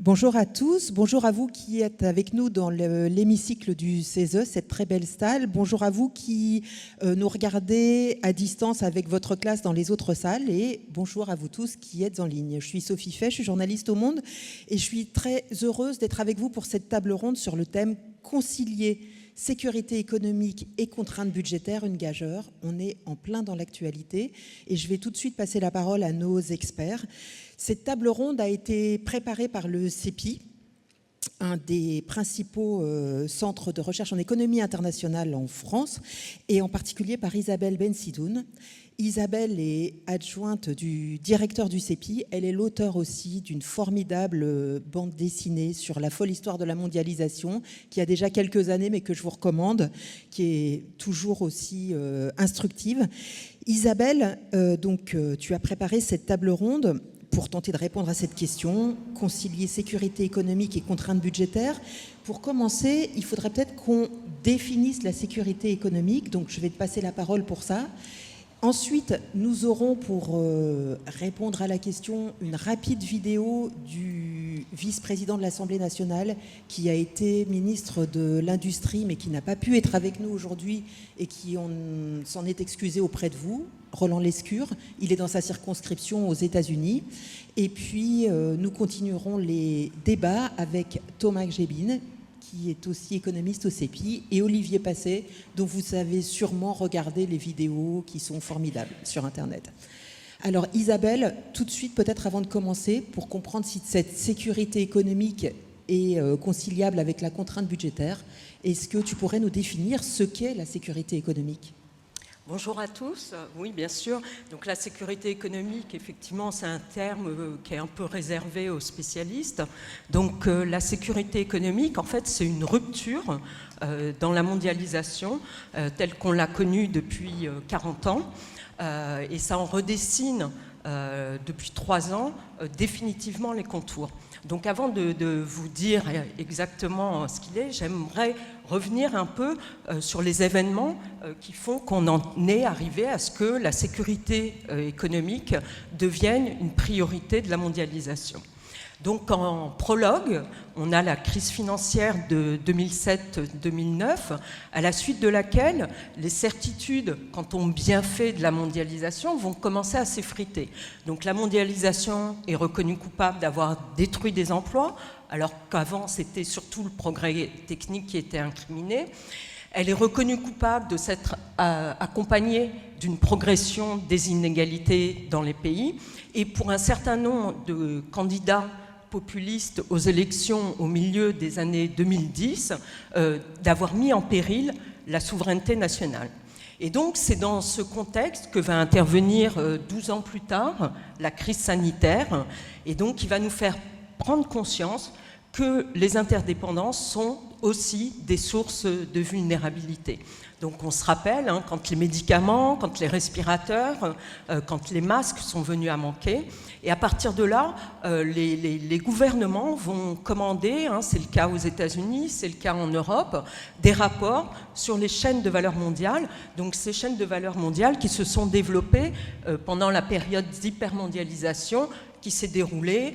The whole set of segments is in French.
Bonjour à tous, bonjour à vous qui êtes avec nous dans l'hémicycle du CESE, cette très belle salle. Bonjour à vous qui nous regardez à distance avec votre classe dans les autres salles. Et bonjour à vous tous qui êtes en ligne. Je suis Sophie Fay, je suis journaliste au Monde et je suis très heureuse d'être avec vous pour cette table ronde sur le thème « Concilier sécurité économique et contraintes budgétaires, une gageure ». On est en plein dans l'actualité et je vais tout de suite passer la parole à nos experts. Cette table ronde a été préparée par le CEPI, un des principaux centres de recherche en économie internationale en France, et en particulier par Isabelle Bensidoun. Isabelle est adjointe du directeur du CEPI. Elle est l'auteure aussi d'une formidable bande dessinée sur la folle histoire de la mondialisation, qui a déjà quelques années, mais que je vous recommande, qui est toujours aussi instructive. Isabelle, tu as préparé cette table ronde pour tenter de répondre à cette question, concilier sécurité économique et contraintes budgétaires. Pour commencer, il faudrait peut-être qu'on définisse la sécurité économique, donc je vais te passer la parole pour ça. Ensuite, nous aurons pour répondre à la question une rapide vidéo du vice-président de l'Assemblée nationale qui a été ministre de l'Industrie mais qui n'a pas pu être avec nous aujourd'hui et qui s'en est excusé auprès de vous, Roland Lescure. Il est dans sa circonscription aux États-Unis. Et puis, nous continuerons les débats avec Thomas Gébine, qui est aussi économiste au CEPI, et Olivier Passet, dont vous avez sûrement regardé les vidéos qui sont formidables sur Internet. Alors Isabelle, tout de suite, peut-être avant de commencer, pour comprendre si cette sécurité économique est conciliable avec la contrainte budgétaire, est-ce que tu pourrais nous définir ce qu'est la sécurité économique ? Bonjour à tous. Oui, bien sûr. Donc la sécurité économique, effectivement, c'est un terme qui est un peu réservé aux spécialistes. Donc la sécurité économique, en fait, c'est une rupture dans la mondialisation telle qu'on l'a connue depuis 40 ans. Et ça en redessine depuis 3 ans définitivement les contours. Donc avant de vous dire exactement ce qu'il est, j'aimerais revenir un peu sur les événements qui font qu'on en est arrivé à ce que la sécurité économique devienne une priorité de la mondialisation. Donc en prologue, on a la crise financière de 2007-2009, à la suite de laquelle les certitudes quant aux bienfaits de la mondialisation vont commencer à s'effriter. Donc la mondialisation est reconnue coupable d'avoir détruit des emplois, alors qu'avant c'était surtout le progrès technique qui était incriminé. Elle est reconnue coupable de s'être accompagnée d'une progression des inégalités dans les pays. Et pour un certain nombre de candidats populistes aux élections au milieu des années 2010, d'avoir mis en péril la souveraineté nationale. Et donc c'est dans ce contexte que va intervenir 12 ans plus tard la crise sanitaire, et donc qui va nous faire prendre conscience que les interdépendances sont aussi des sources de vulnérabilité. Donc on se rappelle, quand les médicaments, quand les respirateurs, quand les masques sont venus à manquer, et à partir de là, les gouvernements vont commander, c'est le cas aux États-Unis, c'est le cas en Europe, des rapports sur les chaînes de valeur mondiale. Donc ces chaînes de valeur mondiale qui se sont développées pendant la période d'hypermondialisation qui s'est déroulée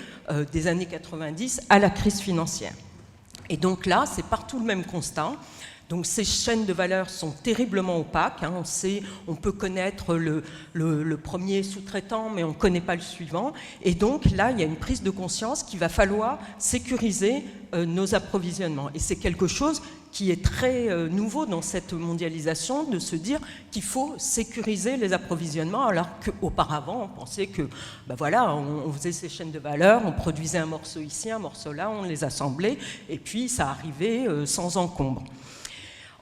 des années 90 à la crise financière. Et donc là, c'est partout le même constat. Donc ces chaînes de valeur sont terriblement opaques. On peut connaître le premier sous-traitant, mais on ne connaît pas le suivant. Et donc là, il y a une prise de conscience qu'il va falloir sécuriser nos approvisionnements. Et c'est quelque chose qui est très nouveau dans cette mondialisation, de se dire qu'il faut sécuriser les approvisionnements, alors qu'auparavant, on pensait que, on faisait ces chaînes de valeur, on produisait un morceau ici, un morceau là, on les assemblait, et puis ça arrivait sans encombre.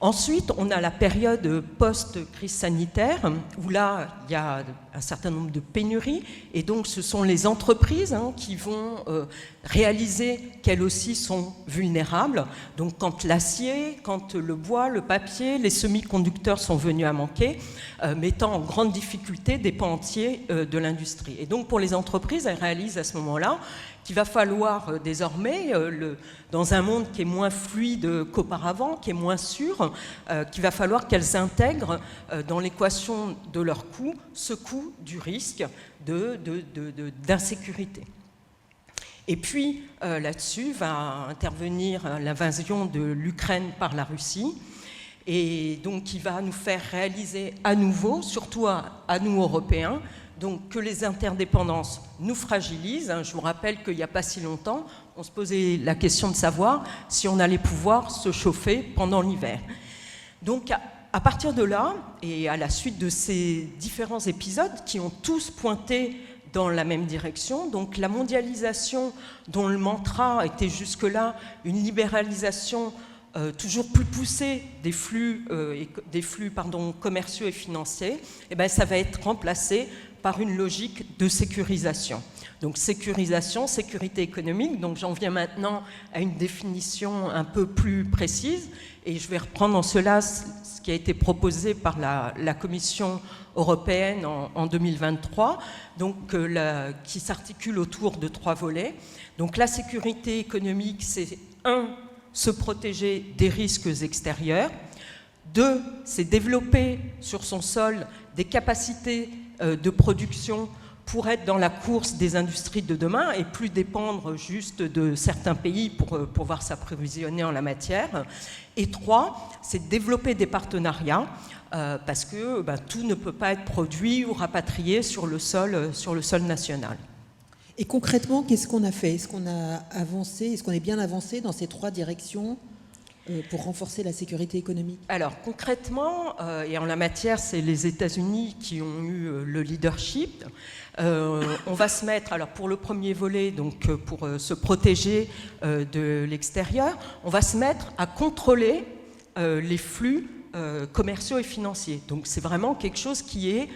Ensuite, on a la période post-crise sanitaire, où là, il y a un certain nombre de pénuries, et donc ce sont les entreprises qui vont réaliser qu'elles aussi sont vulnérables. Donc quand l'acier, quand le bois, le papier, les semi-conducteurs sont venus à manquer, mettant en grande difficulté des pans entiers de l'industrie. Et donc pour les entreprises, elles réalisent à ce moment-là qu'il va falloir désormais, dans un monde qui est moins fluide qu'auparavant, qui est moins sûr, qu'il va falloir qu'elles intègrent dans l'équation de leur coût ce coût du risque d'insécurité. Et puis, là-dessus, va intervenir l'invasion de l'Ukraine par la Russie. Et donc, il va nous faire réaliser à nouveau, surtout à nous, Européens, donc, que les interdépendances nous fragilisent. Je vous rappelle qu'il n'y a pas si longtemps, on se posait la question de savoir si on allait pouvoir se chauffer pendant l'hiver. Donc, à partir de là, et à la suite de ces différents épisodes qui ont tous pointé dans la même direction, donc la mondialisation dont le mantra était jusque-là une libéralisation toujours plus poussée des flux commerciaux et financiers, et bien, ça va être remplacé par une logique de sécurisation. Donc sécurisation, sécurité économique, donc j'en viens maintenant à une définition un peu plus précise, et je vais reprendre en cela ce qui a été proposé par la Commission européenne en 2023, donc, qui s'articule autour de 3 volets. Donc la sécurité économique, c'est 1, se protéger des risques extérieurs, 2, c'est développer sur son sol des capacités de production pour être dans la course des industries de demain et plus dépendre juste de certains pays pour pouvoir s'approvisionner en la matière. Et 3, c'est développer des partenariats parce que tout ne peut pas être produit ou rapatrié sur le sol national. Et concrètement, qu'est-ce qu'on a fait? Est-ce qu'on a avancé? Est-ce qu'on est bien avancé dans ces 3 directions pour renforcer la sécurité économique? Alors concrètement, et en la matière, c'est les États-Unis qui ont eu le leadership. On va se mettre, alors pour le premier volet, donc pour se protéger de l'extérieur, on va se mettre à contrôler les flux commerciaux et financiers. Donc c'est vraiment quelque chose qui est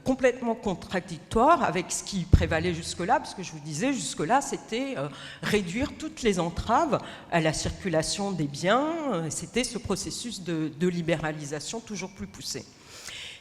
complètement contradictoire avec ce qui prévalait jusque-là, parce que je vous disais, jusque-là, c'était réduire toutes les entraves à la circulation des biens, c'était ce processus de libéralisation toujours plus poussé.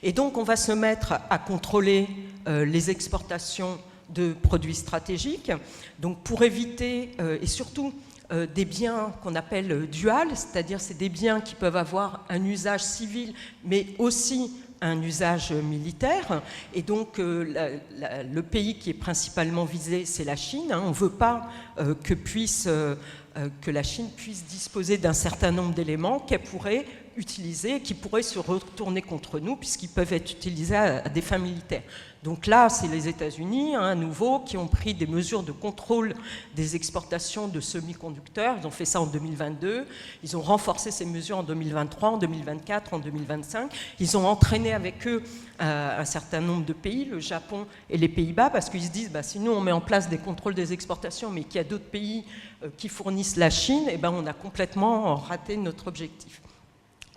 Et donc, on va se mettre à contrôler les exportations de produits stratégiques, donc pour éviter, et surtout, des biens qu'on appelle duals, c'est-à-dire c'est des biens qui peuvent avoir un usage civil, mais aussi un usage militaire. Et donc, le pays qui est principalement visé, c'est la Chine. On ne veut pas que la Chine puisse disposer d'un certain nombre d'éléments qu'elle pourrait utiliser, qui pourraient se retourner contre nous, puisqu'ils peuvent être utilisés à des fins militaires. Donc là, c'est les États-Unis, à nouveau, qui ont pris des mesures de contrôle des exportations de semi-conducteurs. Ils ont fait ça en 2022. Ils ont renforcé ces mesures en 2023, en 2024, en 2025. Ils ont entraîné avec eux un certain nombre de pays, le Japon et les Pays-Bas, parce qu'ils se disent, si nous, on met en place des contrôles des exportations, mais qu'il y a d'autres pays qui fournissent la Chine, on a complètement raté notre objectif.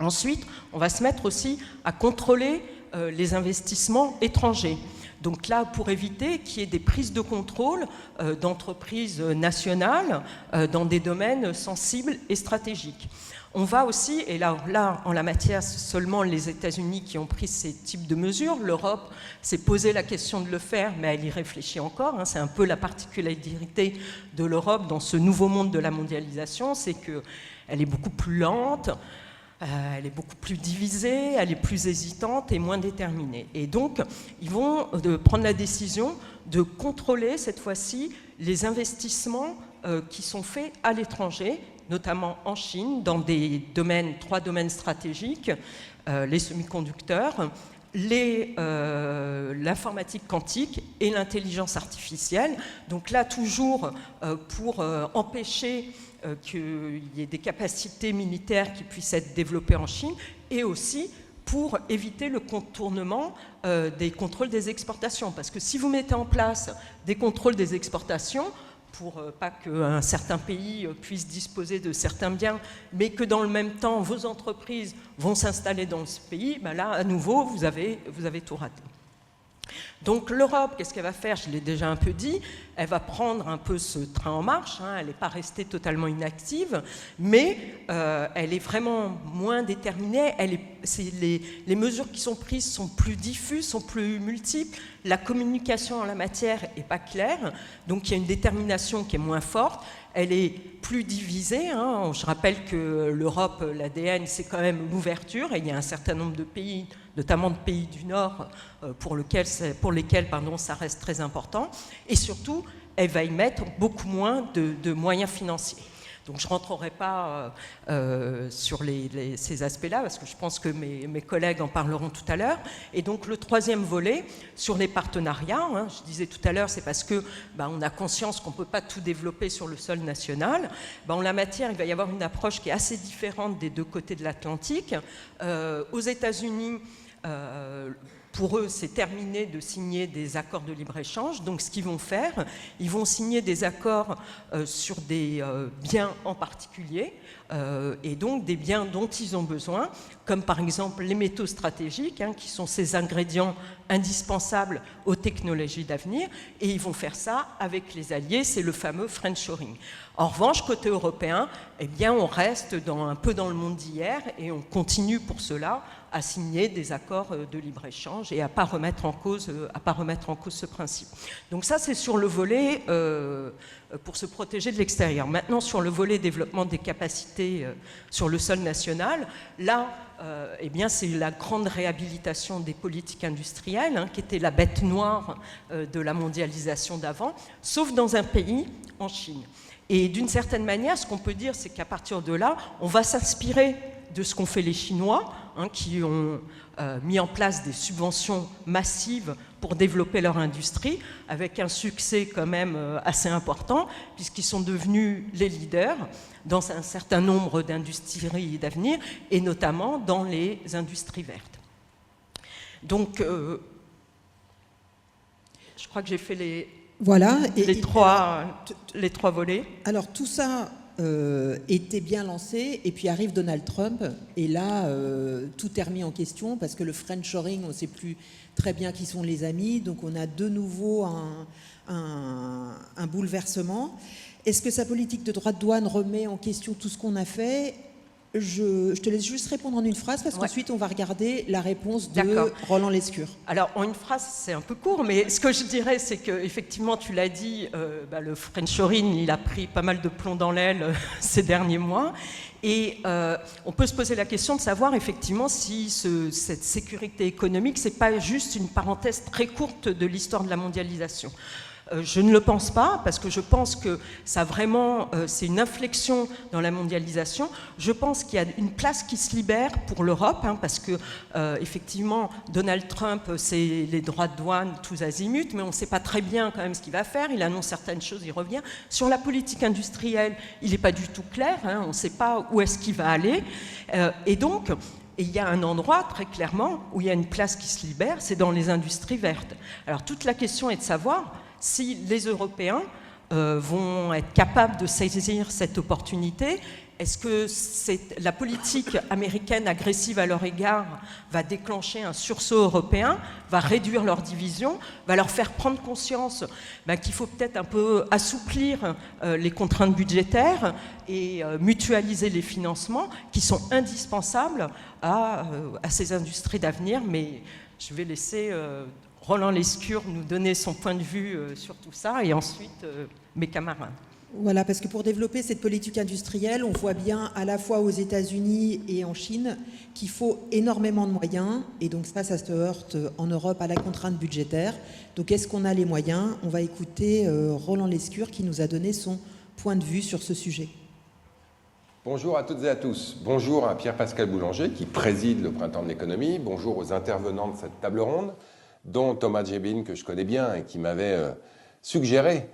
Ensuite, on va se mettre aussi à contrôler les investissements étrangers. Donc là, pour éviter qu'il y ait des prises de contrôle d'entreprises nationales dans des domaines sensibles et stratégiques. On va aussi, et là en la matière, c'est seulement les États-Unis qui ont pris ces types de mesures. L'Europe s'est posé la question de le faire, mais elle y réfléchit encore. C'est un peu la particularité de l'Europe dans ce nouveau monde de la mondialisation, c'est qu'elle est beaucoup plus lente, elle est beaucoup plus divisée, elle est plus hésitante et moins déterminée. Et donc, ils vont prendre la décision de contrôler, cette fois-ci, les investissements qui sont faits à l'étranger, notamment en Chine, dans 3 domaines stratégiques, les semi-conducteurs, l'informatique quantique et l'intelligence artificielle. Donc là, toujours pour empêcher qu'il y ait des capacités militaires qui puissent être développées en Chine, et aussi pour éviter le contournement des contrôles des exportations. Parce que si vous mettez en place des contrôles des exportations, pour pas qu'un certain pays puisse disposer de certains biens, mais que dans le même temps, vos entreprises vont s'installer dans ce pays, là, à nouveau, vous avez tout raté. Donc l'Europe, qu'est-ce qu'elle va faire? Je l'ai déjà un peu dit, elle va prendre un peu ce train en marche, elle n'est pas restée totalement inactive, mais elle est vraiment moins déterminée, les mesures qui sont prises sont plus diffuses, sont plus multiples, la communication en la matière n'est pas claire, donc il y a une détermination qui est moins forte, elle est plus divisée. Je rappelle que l'Europe, l'ADN, c'est quand même l'ouverture, et il y a un certain nombre de pays, notamment de pays du Nord, pour lesquels ça reste très important. Et surtout, elle va y mettre beaucoup moins de moyens financiers. Donc je ne rentrerai pas sur ces aspects-là, parce que je pense que mes collègues en parleront tout à l'heure. Et donc le troisième volet, sur les partenariats, hein, je disais tout à l'heure, c'est parce que on a conscience qu'on ne peut pas tout développer sur le sol national. En la matière, il va y avoir une approche qui est assez différente des deux côtés de l'Atlantique. Aux États-Unis, pour eux, c'est terminé de signer des accords de libre-échange. Donc, ce qu'ils vont faire, ils vont signer des accords sur des biens en particulier, et donc des biens dont ils ont besoin, comme par exemple les métaux stratégiques, hein, qui sont ces ingrédients indispensables aux technologies d'avenir, et ils vont faire ça avec les alliés, c'est le fameux friendshoring. En revanche, côté européen, eh bien, on reste un peu dans le monde d'hier, et on continue pour cela à signer des accords de libre-échange et à ne pas remettre en cause ce principe. Donc ça, c'est sur le volet pour se protéger de l'extérieur. Maintenant, sur le volet développement des capacités sur le sol national, là, eh bien, c'est la grande réhabilitation des politiques industrielles, hein, qui était la bête noire de la mondialisation d'avant, sauf dans un pays, en Chine. Et d'une certaine manière, ce qu'on peut dire, c'est qu'à partir de là, on va s'inspirer de ce qu'ont fait les Chinois, hein, qui ont mis en place des subventions massives pour développer leur industrie, avec un succès quand même assez important, puisqu'ils sont devenus les leaders dans un certain nombre d'industries d'avenir, et notamment dans les industries vertes. Donc, je crois que j'ai fait les trois volets. Alors, tout ça était bien lancé, et puis arrive Donald Trump, et là, tout est remis en question, parce que le friendshoring, on ne sait plus très bien qui sont les amis, donc on a de nouveau un bouleversement. Est-ce que sa politique de droits de douane remet en question tout ce qu'on a fait ? Je te laisse juste répondre en une phrase, parce qu'ensuite on va regarder la réponse de Roland Lescure. Alors en une phrase, c'est un peu court, mais ce que je dirais, c'est qu'effectivement, tu l'as dit, le friendshoring, il a pris pas mal de plomb dans l'aile ces derniers mois. Et on peut se poser la question de savoir effectivement si cette sécurité économique, c'est pas juste une parenthèse très courte de l'histoire de la mondialisation. Je ne le pense pas, parce que je pense que ça vraiment, c'est une inflexion dans la mondialisation. Je pense qu'il y a une place qui se libère pour l'Europe, hein, parce que effectivement, Donald Trump, c'est les droits de douane tous azimuts, mais on ne sait pas très bien quand même ce qu'il va faire. Il annonce certaines choses, il revient. Sur la politique industrielle, il n'est pas du tout clair, hein, on ne sait pas où est-ce qu'il va aller. Et donc, il y a un endroit, très clairement, où il y a une place qui se libère, c'est dans les industries vertes. Alors, toute la question est de savoir si les Européens vont être capables de saisir cette opportunité. Est-ce que la politique américaine agressive à leur égard va déclencher un sursaut européen, va réduire leur division, va leur faire prendre conscience qu'il faut peut-être un peu assouplir les contraintes budgétaires et mutualiser les financements qui sont indispensables à ces industries d'avenir. Mais je vais laisser Roland Lescure nous donner son point de vue sur tout ça, et ensuite mes camarades. Voilà, parce que pour développer cette politique industrielle, on voit bien à la fois aux États-Unis et en Chine qu'il faut énormément de moyens, et donc ça se heurte en Europe à la contrainte budgétaire. Donc est-ce qu'on a les moyens ? On va écouter Roland Lescure qui nous a donné son point de vue sur ce sujet. Bonjour à toutes et à tous. Bonjour à Pierre-Pascal Boulanger qui préside le Printemps de l'économie. Bonjour aux intervenants de cette table ronde, dont Thomas Djebin, que je connais bien et qui m'avait suggéré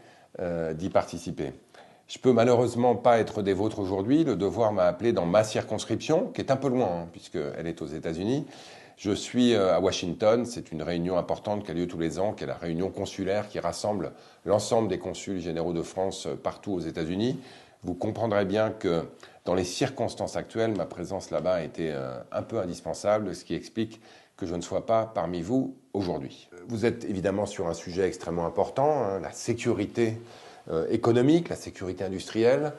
d'y participer. Je peux malheureusement pas être des vôtres aujourd'hui. Le devoir m'a appelé dans ma circonscription, qui est un peu loin, hein, puisqu'elle est aux États-Unis. Je suis à Washington. C'est une réunion importante qui a lieu tous les ans, qui est la réunion consulaire qui rassemble l'ensemble des consuls généraux de France partout aux États-Unis. Vous comprendrez bien que dans les circonstances actuelles, ma présence là-bas a été un peu indispensable, ce qui explique que je ne sois pas parmi vous aujourd'hui. Vous êtes évidemment sur un sujet extrêmement important, hein, la sécurité économique, la sécurité industrielle,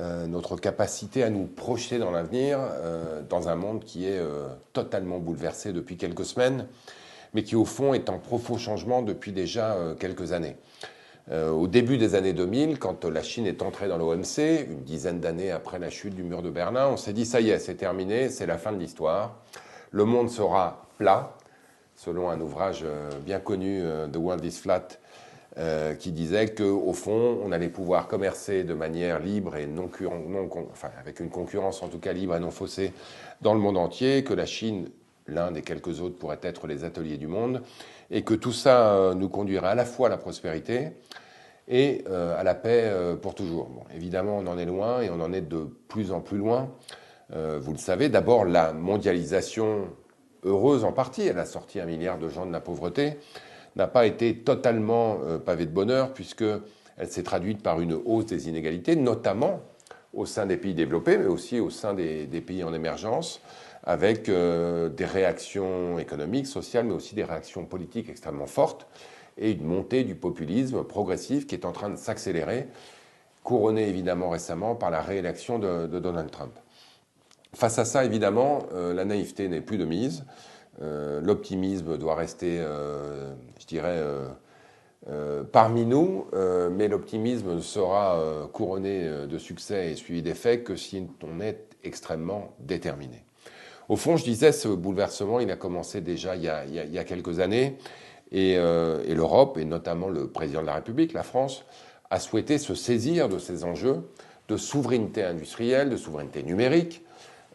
notre capacité à nous projeter dans l'avenir, dans un monde qui est totalement bouleversé depuis quelques semaines, mais qui au fond est en profond changement depuis déjà quelques années. Au début des années 2000, quand la Chine est entrée dans l'OMC, une dizaine d'années après la chute du mur de Berlin, on s'est dit ça y est, c'est terminé, c'est la fin de l'histoire. Le monde sera plat, selon un ouvrage bien connu, The World is Flat, qui disait qu'au fond, on allait pouvoir commercer de manière libre et avec une concurrence en tout cas libre et non faussée dans le monde entier, que la Chine, l'Inde et quelques autres pourraient être les ateliers du monde, et que tout ça nous conduirait à la fois à la prospérité et à la paix pour toujours. Bon, évidemment, on en est loin et on en est de plus en plus loin. Vous le savez, d'abord, la mondialisation, heureuse en partie, elle a sorti 1 milliard de gens de la pauvreté, n'a pas été totalement pavée de bonheur, puisqu'elle s'est traduite par une hausse des inégalités, notamment au sein des pays développés, mais aussi au sein des pays en émergence, avec des réactions économiques, sociales, mais aussi des réactions politiques extrêmement fortes, et une montée du populisme progressif qui est en train de s'accélérer, couronnée évidemment récemment par la réélection de Donald Trump. Face à ça, évidemment, la naïveté n'est plus de mise. L'optimisme doit rester, je dirais, parmi nous, mais l'optimisme ne sera couronné de succès et suivi d'effet que si on est extrêmement déterminé. Au fond, je disais, ce bouleversement, il a commencé déjà il y a quelques années, et l'Europe, et notamment le président de la République, la France, a souhaité se saisir de ces enjeux de souveraineté industrielle, de souveraineté numérique,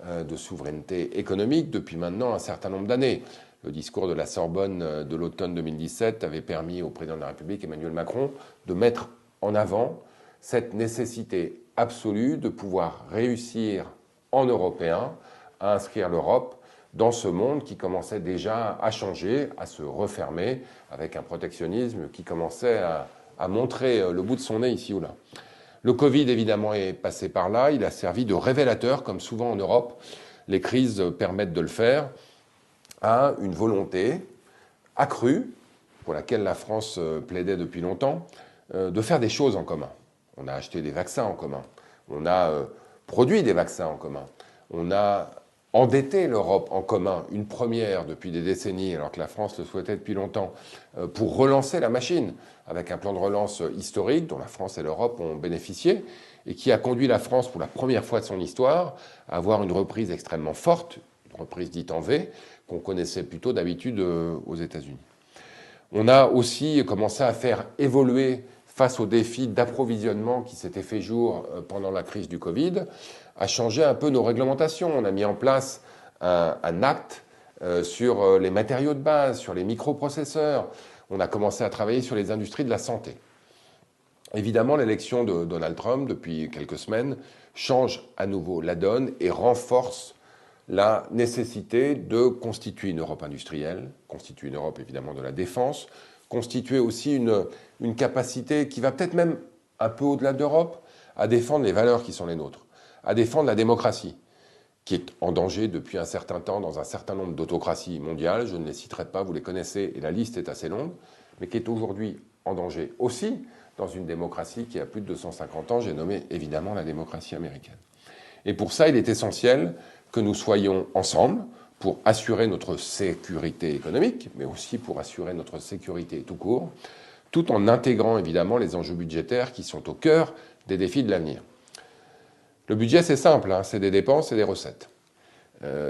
de souveraineté économique depuis maintenant un certain nombre d'années. Le discours de la Sorbonne de l'automne 2017 avait permis au président de la République, Emmanuel Macron, de mettre en avant cette nécessité absolue de pouvoir réussir en européen à inscrire l'Europe dans ce monde qui commençait déjà à changer, à se refermer, avec un protectionnisme qui commençait à montrer le bout de son nez ici ou là. Le Covid, évidemment, est passé par là. Il a servi de révélateur, comme souvent en Europe. Les crises permettent de le faire, à une volonté accrue, pour laquelle la France plaidait depuis longtemps, de faire des choses en commun. On a acheté des vaccins en commun. On a produit des vaccins en commun. On a endetté l'Europe en commun, une première depuis des décennies, alors que la France le souhaitait depuis longtemps, pour relancer la machine, avec un plan de relance historique dont la France et l'Europe ont bénéficié, et qui a conduit la France, pour la première fois de son histoire, à avoir une reprise extrêmement forte, une reprise dite en V, qu'on connaissait plutôt d'habitude aux États-Unis. On a aussi commencé à faire évoluer, face aux défis d'approvisionnement qui s'étaient fait jour pendant la crise du Covid, à changer un peu nos réglementations. On a mis en place un acte sur les matériaux de base, sur les microprocesseurs. On a commencé à travailler sur les industries de la santé. Évidemment, l'élection de Donald Trump, depuis quelques semaines, change à nouveau la donne et renforce la nécessité de constituer une Europe industrielle, constituer une Europe évidemment de la défense, constituer aussi une capacité qui va peut-être même un peu au-delà de l'Europe, à défendre les valeurs qui sont les nôtres, à défendre la démocratie, qui est en danger depuis un certain temps dans un certain nombre d'autocraties mondiales. Je ne les citerai pas, vous les connaissez, et la liste est assez longue, mais qui est aujourd'hui en danger aussi dans une démocratie qui a plus de 250 ans. J'ai nommé évidemment la démocratie américaine. Et pour ça, il est essentiel que nous soyons ensemble pour assurer notre sécurité économique, mais aussi pour assurer notre sécurité tout court, tout en intégrant évidemment les enjeux budgétaires qui sont au cœur des défis de l'avenir. Le budget, c'est simple, hein, c'est des dépenses et des recettes.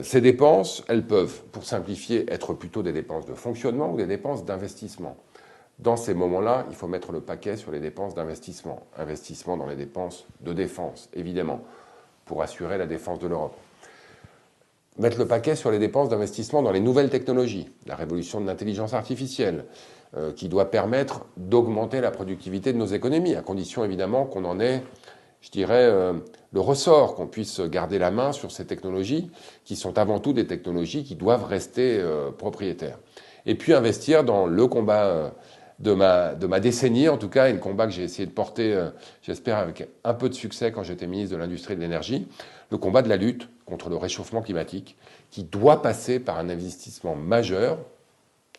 Ces dépenses, elles peuvent, pour simplifier, être plutôt des dépenses de fonctionnement ou des dépenses d'investissement. Dans ces moments-là, il faut mettre le paquet sur les dépenses d'investissement. Investissement dans les dépenses de défense, évidemment, pour assurer la défense de l'Europe. Mettre le paquet sur les dépenses d'investissement dans les nouvelles technologies, la révolution de l'intelligence artificielle, qui doit permettre d'augmenter la productivité de nos économies, à condition évidemment qu'on en ait, je dirais, le ressort, qu'on puisse garder la main sur ces technologies, qui sont avant tout des technologies qui doivent rester propriétaires. Et puis investir dans le combat de ma décennie, en tout cas, et le combat que j'ai essayé de porter, j'espère, avec un peu de succès quand j'étais ministre de l'Industrie et de l'Énergie, le combat de la lutte contre le réchauffement climatique, qui doit passer par un investissement majeur,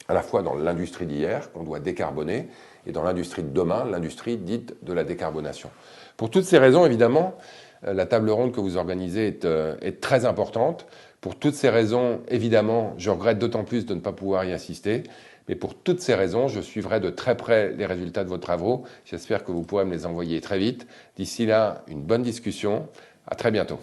à la fois dans l'industrie d'hier, qu'on doit décarboner, et dans l'industrie de demain, l'industrie dite de la décarbonation. Pour toutes ces raisons, évidemment, la table ronde que vous organisez est très importante. Pour toutes ces raisons, évidemment, je regrette d'autant plus de ne pas pouvoir y assister. Mais pour toutes ces raisons, je suivrai de très près les résultats de vos travaux. J'espère que vous pourrez me les envoyer très vite. D'ici là, une bonne discussion. À très bientôt.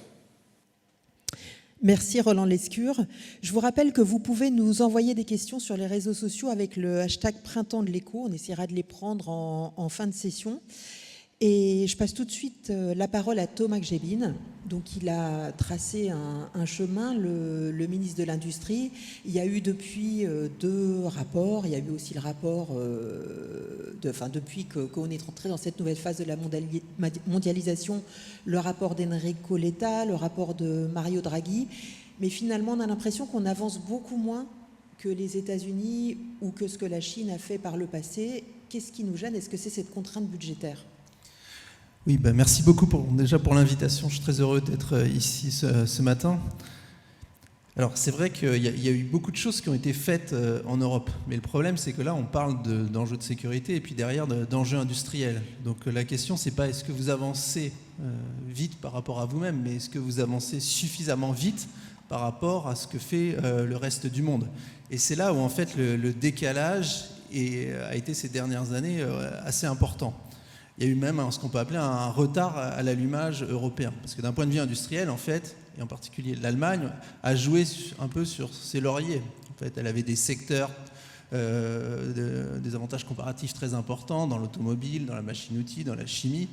Merci Roland Lescure. Je vous rappelle que vous pouvez nous envoyer des questions sur les réseaux sociaux avec le hashtag Printemps de l'écho. On essaiera de les prendre en fin de session. Et je passe tout de suite la parole à Thomas Gjebin. Donc il a tracé un chemin, le ministre de l'Industrie. Il y a eu depuis 2 rapports. Il y a eu aussi le rapport, depuis qu'on est entré dans cette nouvelle phase de la mondialisation, le rapport d'Enrico Letta, le rapport de Mario Draghi. Mais finalement, on a l'impression qu'on avance beaucoup moins que les États-Unis ou que ce que la Chine a fait par le passé. Qu'est-ce qui nous gêne? Est-ce que c'est cette contrainte budgétaire? Oui, merci beaucoup déjà pour l'invitation. Je suis très heureux d'être ici ce matin. Alors, c'est vrai qu'il y a eu beaucoup de choses qui ont été faites en Europe. Mais le problème, c'est que là, on parle d'enjeux de sécurité et puis derrière d'enjeux industriels. Donc, la question, c'est pas est-ce que vous avancez vite par rapport à vous-même, mais est-ce que vous avancez suffisamment vite par rapport à ce que fait le reste du monde. Et c'est là où, en fait, le décalage a été ces dernières années assez important. Il y a eu même ce qu'on peut appeler un retard à l'allumage européen. Parce que d'un point de vue industriel, en fait, et en particulier l'Allemagne, a joué un peu sur ses lauriers. En fait, elle avait des secteurs, des avantages comparatifs très importants dans l'automobile, dans la machine-outil, dans la chimie.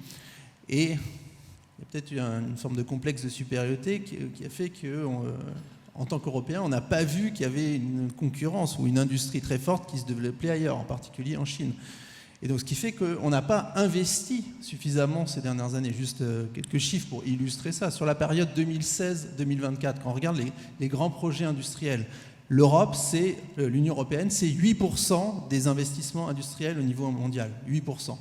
Et il y a peut-être eu une forme de complexe de supériorité qui a fait qu'en tant qu'Européens, on n'a pas vu qu'il y avait une concurrence ou une industrie très forte qui se développait ailleurs, en particulier en Chine. Et donc, ce qui fait qu'on n'a pas investi suffisamment ces dernières années. Juste quelques chiffres pour illustrer ça. Sur la période 2016-2024, quand on regarde les grands projets industriels, l'Europe, l'Union européenne, c'est 8% des investissements industriels au niveau mondial. 8%.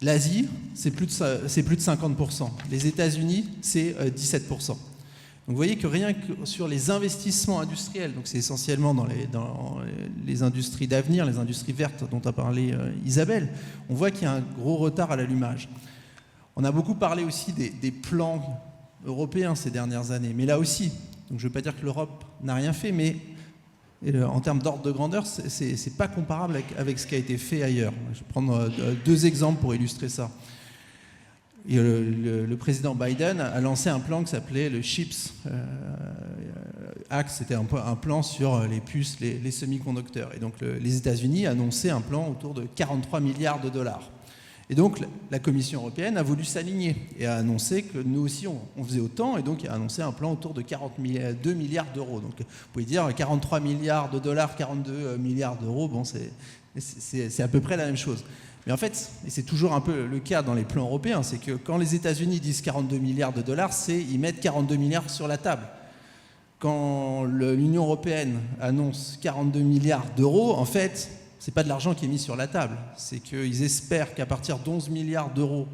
L'Asie, c'est plus de 50%. Les États-Unis, c'est 17%. Donc vous voyez que rien que sur les investissements industriels, donc c'est essentiellement dans les industries d'avenir, les industries vertes dont a parlé Isabelle, on voit qu'il y a un gros retard à l'allumage. On a beaucoup parlé aussi des plans européens ces dernières années, mais là aussi, donc je ne veux pas dire que l'Europe n'a rien fait, mais en termes d'ordre de grandeur, c'est pas comparable avec ce qui a été fait ailleurs. Je vais prendre 2 exemples pour illustrer ça. Et le président Biden a lancé un plan qui s'appelait le CHIPS Act. C'était un plan sur les puces, les semi-conducteurs. Et donc les États-Unis annonçaient un plan autour de 43 milliards de dollars. Et donc la Commission européenne a voulu s'aligner et a annoncé que nous aussi on faisait autant, et donc a annoncé un plan autour de 42 milliards d'euros. Donc vous pouvez dire 43 milliards de dollars, 42 milliards d'euros, bon, c'est à peu près la même chose. Mais en fait, et c'est toujours un peu le cas dans les plans européens, c'est que quand les États-Unis disent 42 milliards de dollars, ils mettent 42 milliards sur la table. Quand l'Union européenne annonce 42 milliards d'euros, en fait, c'est pas de l'argent qui est mis sur la table. C'est qu'ils espèrent qu'à partir d'11 milliards d'euros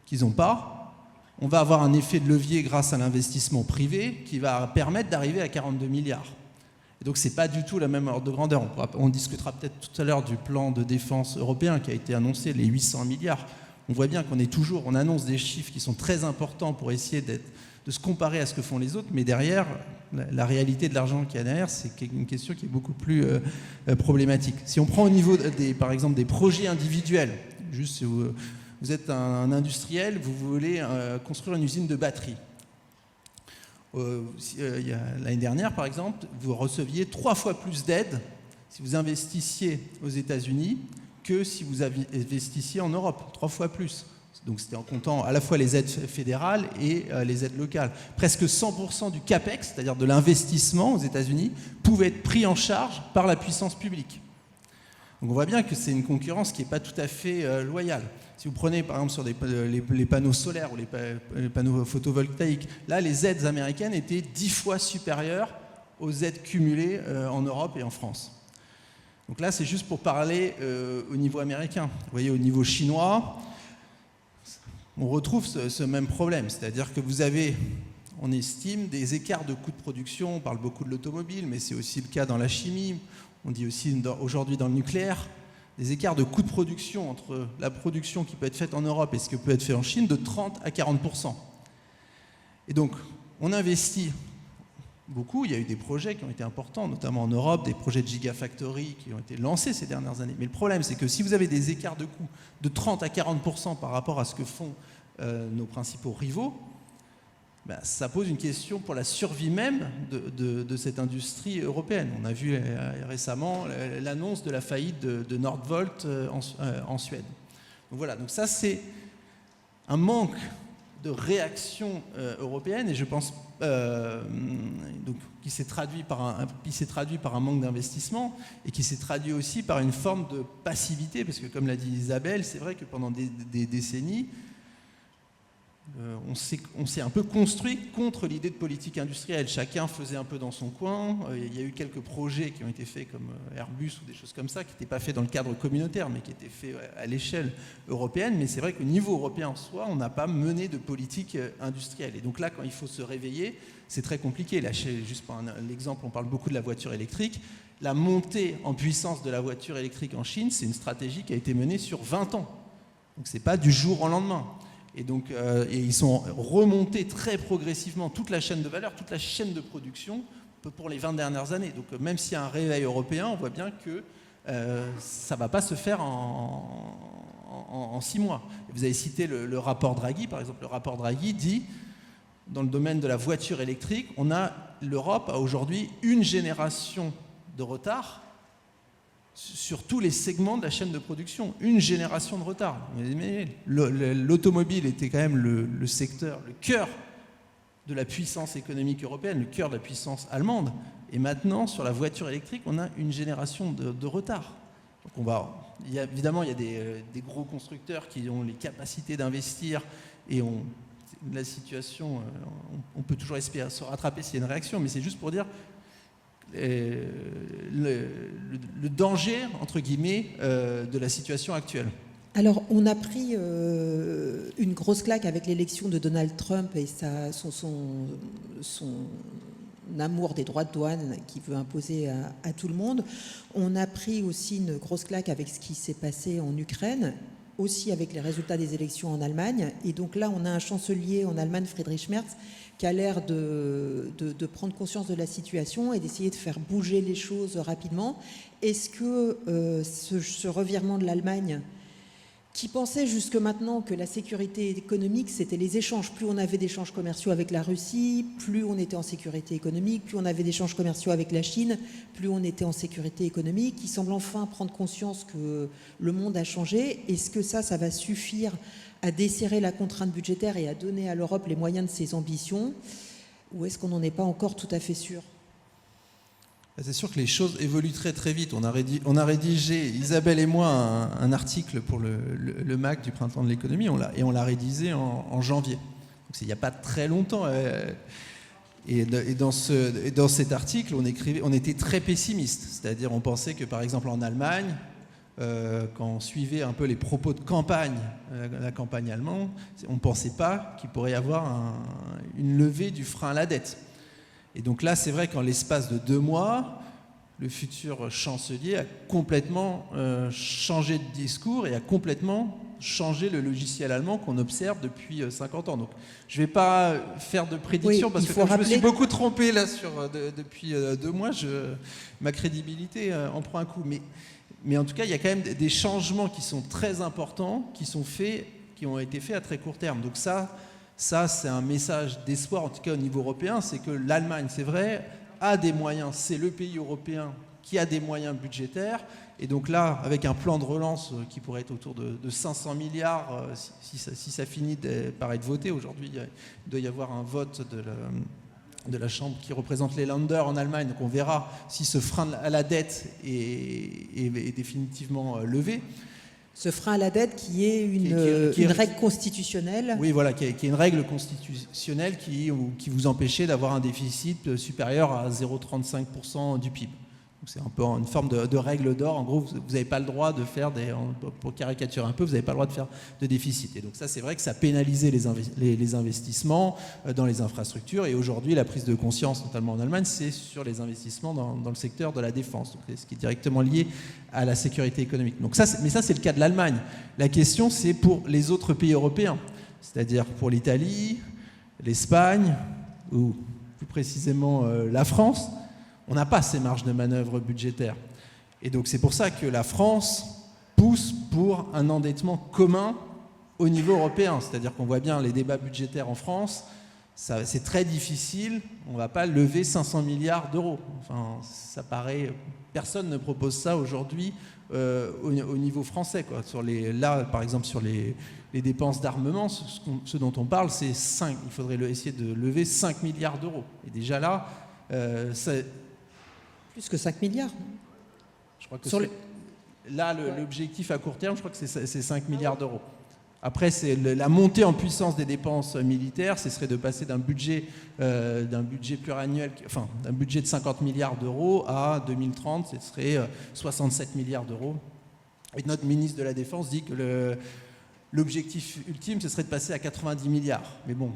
qu'ils n'ont pas, on va avoir un effet de levier grâce à l'investissement privé qui va permettre d'arriver à 42 milliards. Et donc, ce n'est pas du tout la même ordre de grandeur. On discutera peut-être tout à l'heure du plan de défense européen qui a été annoncé, les 800 milliards. On voit bien on annonce des chiffres qui sont très importants pour essayer de se comparer à ce que font les autres, mais derrière, la réalité de l'argent qu'il y a derrière, c'est une question qui est beaucoup plus problématique. Si on prend au niveau, par exemple, des projets individuels, juste si vous êtes un industriel, vous voulez construire une usine de batterie. L'année dernière, par exemple, vous receviez 3 fois plus d'aides si vous investissiez aux États-Unis que si vous investissiez en Europe, 3 fois plus. Donc c'était en comptant à la fois les aides fédérales et les aides locales. Presque 100% du CAPEX, c'est-à-dire de l'investissement aux États-Unis, pouvait être pris en charge par la puissance publique. Donc on voit bien que c'est une concurrence qui n'est pas tout à fait loyale. Si vous prenez par exemple sur les panneaux solaires ou les panneaux photovoltaïques, là les aides américaines étaient 10 fois supérieures aux aides cumulées en Europe et en France. Donc là c'est juste pour parler au niveau américain. Vous voyez au niveau chinois, on retrouve ce même problème, c'est-à-dire que vous avez, on estime, des écarts de coûts de production, on parle beaucoup de l'automobile, mais c'est aussi le cas dans la chimie, on dit aussi aujourd'hui dans le nucléaire, des écarts de coûts de production entre la production qui peut être faite en Europe et ce qui peut être fait en Chine de 30 à 40%. Et donc, on investit beaucoup, il y a eu des projets qui ont été importants, notamment en Europe, des projets de Gigafactory qui ont été lancés ces dernières années. Mais le problème, c'est que si vous avez des écarts de coûts de 30 à 40% par rapport à ce que font nos principaux rivaux, ça pose une question pour la survie même de cette industrie européenne. On a vu récemment l'annonce de la faillite de Nordvolt en Suède. Donc voilà, donc ça c'est un manque de réaction européenne, et je pense donc, qui s'est traduit par un manque d'investissement, et qui s'est traduit aussi par une forme de passivité, parce que comme l'a dit Isabelle, c'est vrai que pendant des décennies, on s'est un peu construit contre l'idée de politique industrielle. Chacun faisait un peu dans son coin. Il y a eu quelques projets qui ont été faits comme Airbus ou des choses comme ça, qui n'étaient pas faits dans le cadre communautaire, mais qui étaient faits à l'échelle européenne. Mais c'est vrai qu'au niveau européen en soi, on n'a pas mené de politique industrielle. Et donc là, quand il faut se réveiller, c'est très compliqué. Là, juste pour l'exemple, on parle beaucoup de la voiture électrique. La montée en puissance de la voiture électrique en Chine, c'est une stratégie qui a été menée sur 20 ans. Donc ce n'est pas du jour au lendemain. Et donc, ils sont remontés très progressivement toute la chaîne de valeur, toute la chaîne de production pour les 20 dernières années. Donc, même s'il y a un réveil européen, on voit bien que ça ne va pas se faire en 6 mois. Vous avez cité le rapport Draghi, par exemple. Le rapport Draghi dit, dans le domaine de la voiture électrique, l'Europe a aujourd'hui une génération de retard sur tous les segments de la chaîne de production, une génération de retard. Mais l'automobile était quand même le secteur, le cœur de la puissance économique européenne, le cœur de la puissance allemande. Et maintenant, sur la voiture électrique, on a une génération de retard. Donc évidemment, il y a des gros constructeurs qui ont les capacités d'investir, et la situation, on peut toujours espérer se rattraper s'il y a une réaction, mais c'est juste pour dire le danger, entre guillemets, de la situation actuelle. Alors, on a pris une grosse claque avec l'élection de Donald Trump et son amour des droits de douane qu'il veut imposer à tout le monde. On a pris aussi une grosse claque avec ce qui s'est passé en Ukraine, aussi avec les résultats des élections en Allemagne. Et donc là, on a un chancelier en Allemagne, Friedrich Merz, qui a l'air de prendre conscience de la situation et d'essayer de faire bouger les choses rapidement. Est-ce que ce revirement de l'Allemagne, qui pensait jusque maintenant que la sécurité économique, c'était les échanges. Plus on avait d'échanges commerciaux avec la Russie, plus on était en sécurité économique, plus on avait d'échanges commerciaux avec la Chine, plus on était en sécurité économique, il semble enfin prendre conscience que le monde a changé. Est-ce que ça va suffire à desserrer la contrainte budgétaire et à donner à l'Europe les moyens de ses ambitions, ou est-ce qu'on n'en est pas encore tout à fait sûr ? C'est sûr que les choses évoluent très très vite. On a rédigé, Isabelle et moi, un article pour le MAC du Printemps de l'économie, et on l'a rédigé en janvier. Donc il n'y a pas très longtemps. Et dans cet article, on était très pessimiste. C'est-à-dire on pensait que, par exemple, en Allemagne, quand on suivait un peu les propos de campagne, la campagne allemande, on ne pensait pas qu'il pourrait y avoir une levée du frein à la dette. Et donc là, c'est vrai qu'en l'espace de 2 mois, le futur chancelier a complètement changé de discours et a complètement changé le logiciel allemand qu'on observe depuis 50 ans. Donc je ne vais pas faire de prédiction, parce que comme je me suis beaucoup trompé là depuis 2 mois, ma crédibilité en prend un coup. Mais en tout cas, il y a quand même des changements qui sont très importants, qui ont été faits à très court terme. Donc ça, c'est un message d'espoir, en tout cas au niveau européen, c'est que l'Allemagne, c'est vrai, a des moyens, c'est le pays européen qui a des moyens budgétaires, et donc là, avec un plan de relance qui pourrait être autour de 500 milliards, si ça finit par être voté, aujourd'hui il doit y avoir un vote de la Chambre qui représente les Länder en Allemagne, donc on verra si ce frein à la dette est définitivement levé. Ce frein à la dette qui est une règle constitutionnelle. Oui, voilà, qui est une règle constitutionnelle qui vous empêchait d'avoir un déficit supérieur à 0,35% du PIB. Donc c'est un peu une forme de règle d'or. En gros, vous n'avez pas le droit de faire pour caricaturer un peu, vous n'avez pas le droit de faire de déficit. Et donc ça, c'est vrai que ça pénalisait les investissements dans les infrastructures. Et aujourd'hui, la prise de conscience, notamment en Allemagne, c'est sur les investissements dans le secteur de la défense, donc ce qui est directement lié à la sécurité économique. Donc mais ça, c'est le cas de l'Allemagne. La question, c'est pour les autres pays européens, c'est-à-dire pour l'Italie, l'Espagne, ou plus précisément la France. On n'a pas ces marges de manœuvre budgétaires. Et donc c'est pour ça que la France pousse pour un endettement commun au niveau européen. C'est-à-dire qu'on voit bien les débats budgétaires en France. c'est très difficile, on ne va pas lever 500 milliards d'euros. Enfin, ça paraît, personne ne propose ça aujourd'hui au niveau français, quoi. Là, par exemple, sur les dépenses d'armement, ce dont on parle, c'est 5. Il faudrait essayer de lever 5 milliards d'euros. Et déjà là, plus que 5 milliards. Je crois que là, l'objectif à court terme, je crois que c'est 5 milliards d'euros. Après, c'est la montée en puissance des dépenses militaires, ce serait de passer d'un budget pluriannuel, enfin d'un budget de 50 milliards d'euros à 2030, ce serait 67 milliards d'euros. Et notre ministre de la Défense dit que l'objectif ultime, ce serait de passer à 90 milliards. Mais bon,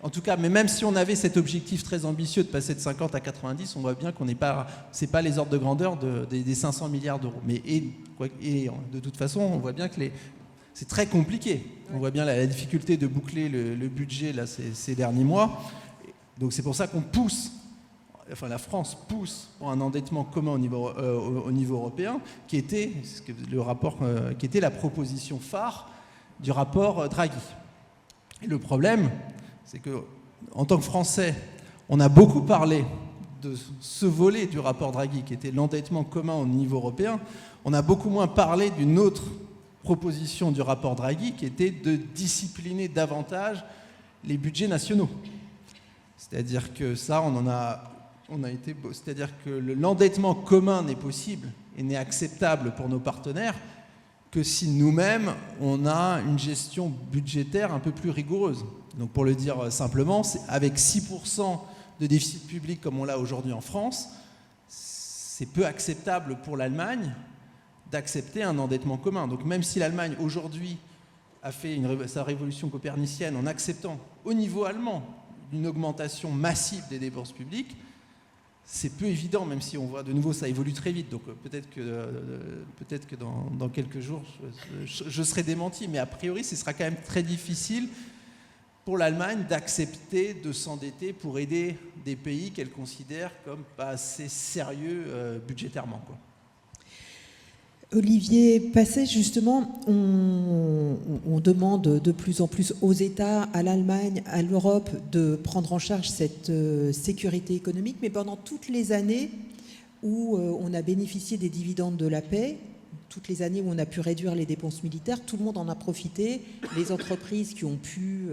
en tout cas, mais même si on avait cet objectif très ambitieux de passer de 50 à 90, on voit bien qu'on n'est pas, c'est pas les ordres de grandeur des 500 milliards d'euros. Mais de toute façon, on voit bien que c'est très compliqué. On voit bien la difficulté de boucler le budget là, ces derniers mois. Donc c'est pour ça qu'on pousse, enfin la France pousse pour un endettement commun au niveau européen, qui était qui était la proposition phare du rapport Draghi. Et le problème, c'est qu'en tant que Français, on a beaucoup parlé de ce volet du rapport Draghi, qui était l'endettement commun au niveau européen. On a beaucoup moins parlé d'une autre proposition du rapport Draghi, qui était de discipliner davantage les budgets nationaux. C'est-à-dire que ça, c'est-à-dire que l'endettement commun n'est possible et n'est acceptable pour nos partenaires que si nous-mêmes, on a une gestion budgétaire un peu plus rigoureuse. Donc pour le dire simplement, avec 6% de déficit public comme on l'a aujourd'hui en France, c'est peu acceptable pour l'Allemagne d'accepter un endettement commun. Donc même si l'Allemagne aujourd'hui a fait sa révolution copernicienne en acceptant au niveau allemand une augmentation massive des dépenses publiques, c'est peu évident, même si on voit de nouveau ça évolue très vite. Donc peut-être que dans quelques jours, je serai démenti. Mais a priori, ce sera quand même très difficile pour l'Allemagne d'accepter de s'endetter pour aider des pays qu'elle considère comme pas assez sérieux budgétairement, quoi. Olivier Passet, justement, on demande de plus en plus aux États, à l'Allemagne, à l'Europe de prendre en charge cette sécurité économique, mais pendant toutes les années où on a bénéficié des dividendes de la paix, toutes les années où on a pu réduire les dépenses militaires, tout le monde en a profité, les entreprises qui ont pu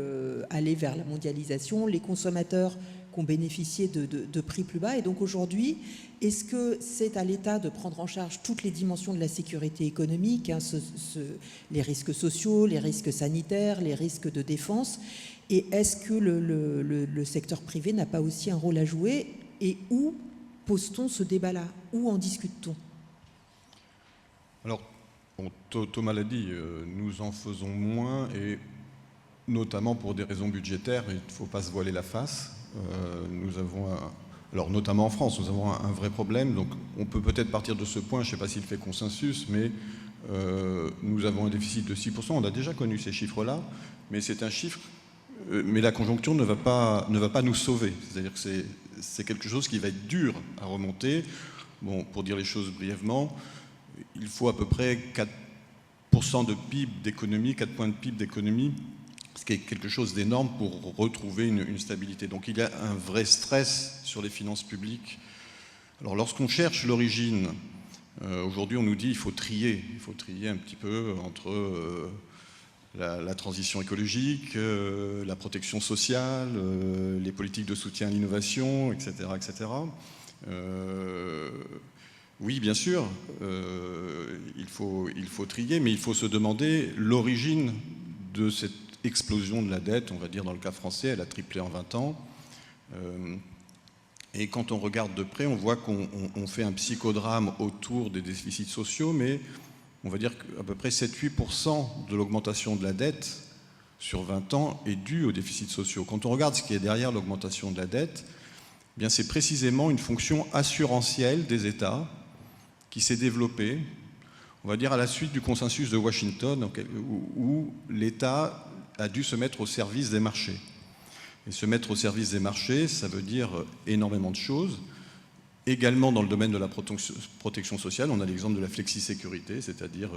aller vers la mondialisation, les consommateurs qui ont bénéficié de prix plus bas. Et donc aujourd'hui, est-ce que c'est à l'État de prendre en charge toutes les dimensions de la sécurité économique, hein, les risques sociaux, les risques sanitaires, les risques de défense, et est-ce que le secteur privé n'a pas aussi un rôle à jouer? Et où pose-t-on ce débat-là? Où en discute-t-on? Alors, Thomas l'a dit, nous en faisons moins, et notamment pour des raisons budgétaires, il ne faut pas se voiler la face. Nous avons, alors notamment en France, nous avons un vrai problème. Donc on peut peut-être partir de ce point, je ne sais pas s'il fait consensus, mais nous avons un déficit de 6%. On a déjà connu ces chiffres-là, mais c'est un chiffre, mais la conjoncture ne va pas nous sauver. C'est-à-dire que c'est quelque chose qui va être dur à remonter. Bon, pour dire les choses brièvement, il faut à peu près 4% de PIB d'économie, 4 points de PIB d'économie, ce qui est quelque chose d'énorme pour retrouver une stabilité. Donc il y a un vrai stress sur les finances publiques. Alors lorsqu'on cherche l'origine, aujourd'hui on nous dit qu'il faut trier un petit peu entre la transition écologique, la protection sociale, les politiques de soutien à l'innovation, etc. etc. Oui, bien sûr, il faut trier, mais il faut se demander l'origine de cette explosion de la dette. On va dire dans le cas français, elle a triplé en 20 ans. Et quand on regarde de près, on voit qu'on fait un psychodrame autour des déficits sociaux, mais on va dire qu'à peu près 7-8% de l'augmentation de la dette sur 20 ans est due aux déficits sociaux. Quand on regarde ce qui est derrière l'augmentation de la dette, eh bien c'est précisément une fonction assurantielle des États qui s'est développée, on va dire à la suite du consensus de Washington, où l'État a dû se mettre au service des marchés. Et se mettre au service des marchés, ça veut dire énormément de choses. Également dans le domaine de la protection sociale, on a l'exemple de la flexi-sécurité, c'est-à-dire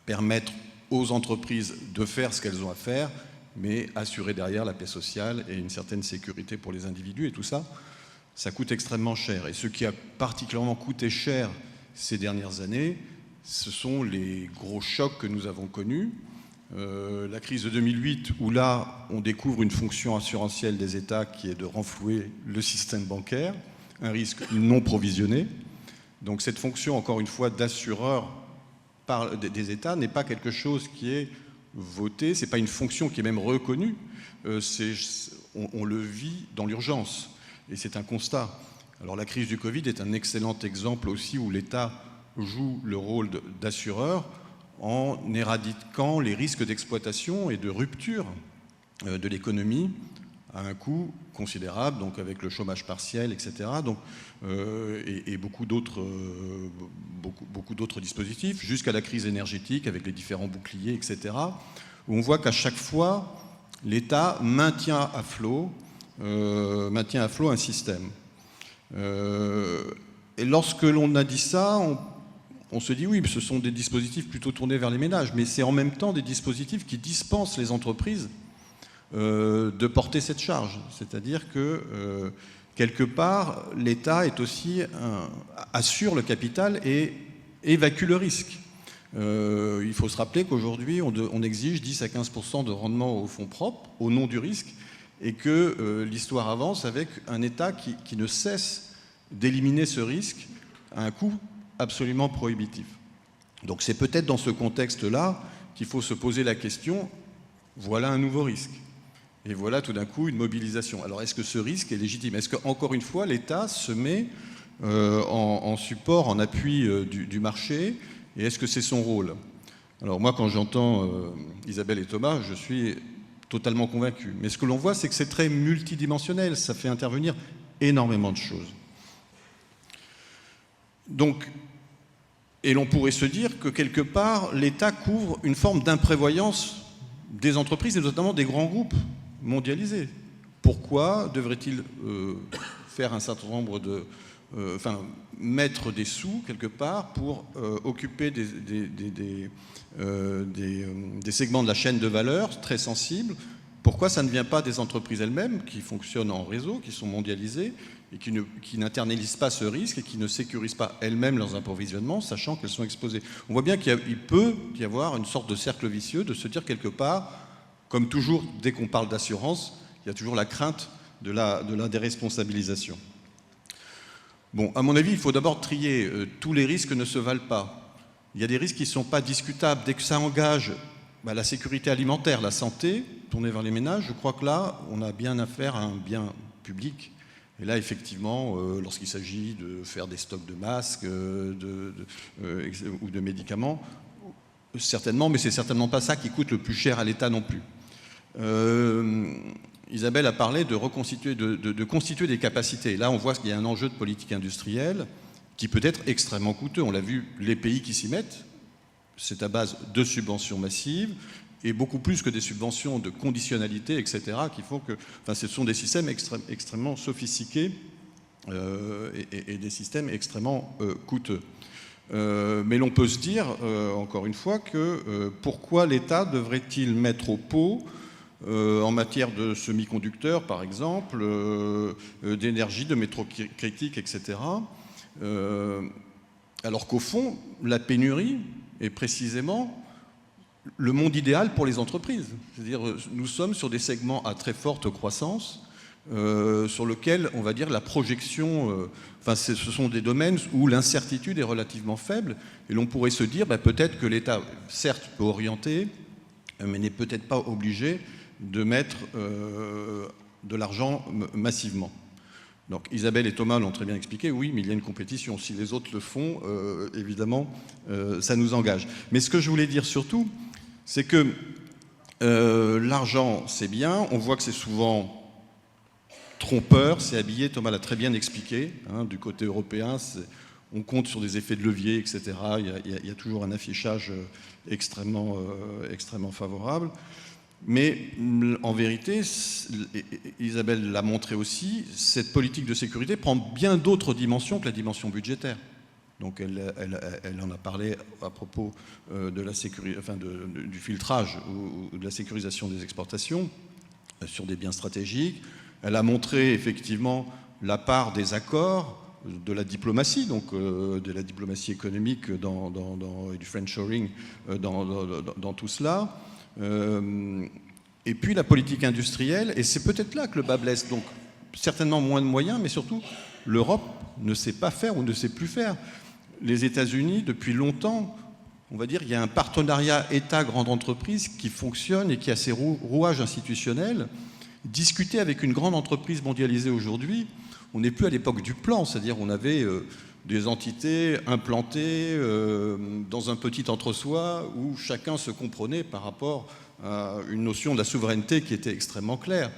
permettre aux entreprises de faire ce qu'elles ont à faire mais assurer derrière la paix sociale et une certaine sécurité pour les individus. Et tout ça, ça coûte extrêmement cher. Et ce qui a particulièrement coûté cher ces dernières années, ce sont les gros chocs que nous avons connus. La crise de 2008, où là, on découvre une fonction assurantielle des États qui est de renflouer le système bancaire, un risque non provisionné. Donc cette fonction, encore une fois, d'assureur des États n'est pas quelque chose qui est voté, ce n'est pas une fonction qui est même reconnue, on le vit dans l'urgence, et c'est un constat. Alors la crise du Covid est un excellent exemple aussi où l'État joue le rôle d'assureur en éradiquant les risques d'exploitation et de rupture de l'économie à un coût considérable, donc avec le chômage partiel, etc. Donc, et beaucoup d'autres dispositifs, jusqu'à la crise énergétique avec les différents boucliers, etc. Où on voit qu'à chaque fois, l'État maintient à flot un système. Et lorsque l'on a dit ça, on se dit oui, ce sont des dispositifs plutôt tournés vers les ménages, mais c'est en même temps des dispositifs qui dispensent les entreprises de porter cette charge. C'est-à-dire que, quelque part, l'État est aussi assure le capital et évacue le risque. Il faut se rappeler qu'aujourd'hui, on exige 10 à 15% de rendement aux fonds propres, au nom du risque, et que l'histoire avance avec un État qui ne cesse d'éliminer ce risque à un coût absolument prohibitif. Donc c'est peut-être dans ce contexte-là qu'il faut se poser la question, voilà un nouveau risque. Et voilà tout d'un coup une mobilisation. Alors est-ce que ce risque est légitime? Est-ce qu'encore une fois l'État se met en support, en appui du marché? Et est-ce que c'est son rôle? Alors moi quand j'entends Isabelle et Thomas, je suis totalement convaincu. Mais ce que l'on voit, c'est que c'est très multidimensionnel, ça fait intervenir énormément de choses. Donc, et l'on pourrait se dire que quelque part, l'État couvre une forme d'imprévoyance des entreprises et notamment des grands groupes mondialisés. Pourquoi devrait-il faire un certain nombre de... mettre des sous quelque part pour occuper des segments de la chaîne de valeur très sensibles? Pourquoi ça ne vient pas des entreprises elles-mêmes qui fonctionnent en réseau, qui sont mondialisées et qui n'internalisent pas ce risque et qui ne sécurisent pas elles-mêmes leurs approvisionnements, sachant qu'elles sont exposées? On voit bien qu'il peut y avoir une sorte de cercle vicieux, de se dire quelque part, comme toujours dès qu'on parle d'assurance, il y a toujours la crainte de la déresponsabilisation. Bon, à mon avis, il faut d'abord trier. Tous les risques ne se valent pas. Il y a des risques qui ne sont pas discutables. Dès que ça engage la sécurité alimentaire, la santé, tournée vers les ménages, je crois que là, on a bien affaire à un bien public. Et là, effectivement, lorsqu'il s'agit de faire des stocks de masques ou de médicaments, certainement, mais c'est certainement pas ça qui coûte le plus cher à l'État non plus. Isabelle a parlé de reconstituer, de constituer des capacités. Là, on voit qu'il y a un enjeu de politique industrielle qui peut être extrêmement coûteux. On l'a vu, les pays qui s'y mettent, c'est à base de subventions massives et beaucoup plus que des subventions de conditionnalité, etc., qui font que... Enfin, ce sont des systèmes extrêmement sophistiqués et des systèmes extrêmement coûteux. Mais l'on peut se dire, encore une fois, que pourquoi l'État devrait-il mettre au pot en matière de semi-conducteurs, par exemple, d'énergie, de métaux critiques, etc. Alors qu'au fond, la pénurie est précisément le monde idéal pour les entreprises. C'est-à-dire, nous sommes sur des segments à très forte croissance, sur lesquels, on va dire, la projection... ce sont des domaines où l'incertitude est relativement faible, et l'on pourrait se dire, peut-être que l'État, certes, peut orienter, mais n'est peut-être pas obligé de mettre de l'argent massivement. Donc Isabelle et Thomas l'ont très bien expliqué, oui, mais il y a une compétition. Si les autres le font, évidemment, ça nous engage. Mais ce que je voulais dire surtout, c'est que l'argent, c'est bien, on voit que c'est souvent trompeur, c'est habillé, Thomas l'a très bien expliqué, du côté européen, on compte sur des effets de levier, etc. Il y a toujours un affichage extrêmement favorable. Mais en vérité, Isabelle l'a montré aussi, cette politique de sécurité prend bien d'autres dimensions que la dimension budgétaire. Donc elle en a parlé à propos de la du filtrage ou de la sécurisation des exportations sur des biens stratégiques. Elle a montré effectivement la part des accords, de la diplomatie, donc de la diplomatie économique et du friendshoring dans tout cela. Et puis la politique industrielle, et c'est peut-être là que le bas blesse. Donc certainement moins de moyens, mais surtout l'Europe ne sait pas faire ou ne sait plus faire. Les États-Unis, depuis longtemps, on va dire, il y a un partenariat État-grande entreprise qui fonctionne et qui a ses rouages institutionnels. Discuter avec une grande entreprise mondialisée aujourd'hui, on n'est plus à l'époque du plan, c'est-à-dire on avait des entités implantées dans un petit entre-soi où chacun se comprenait par rapport à une notion de la souveraineté qui était extrêmement claire.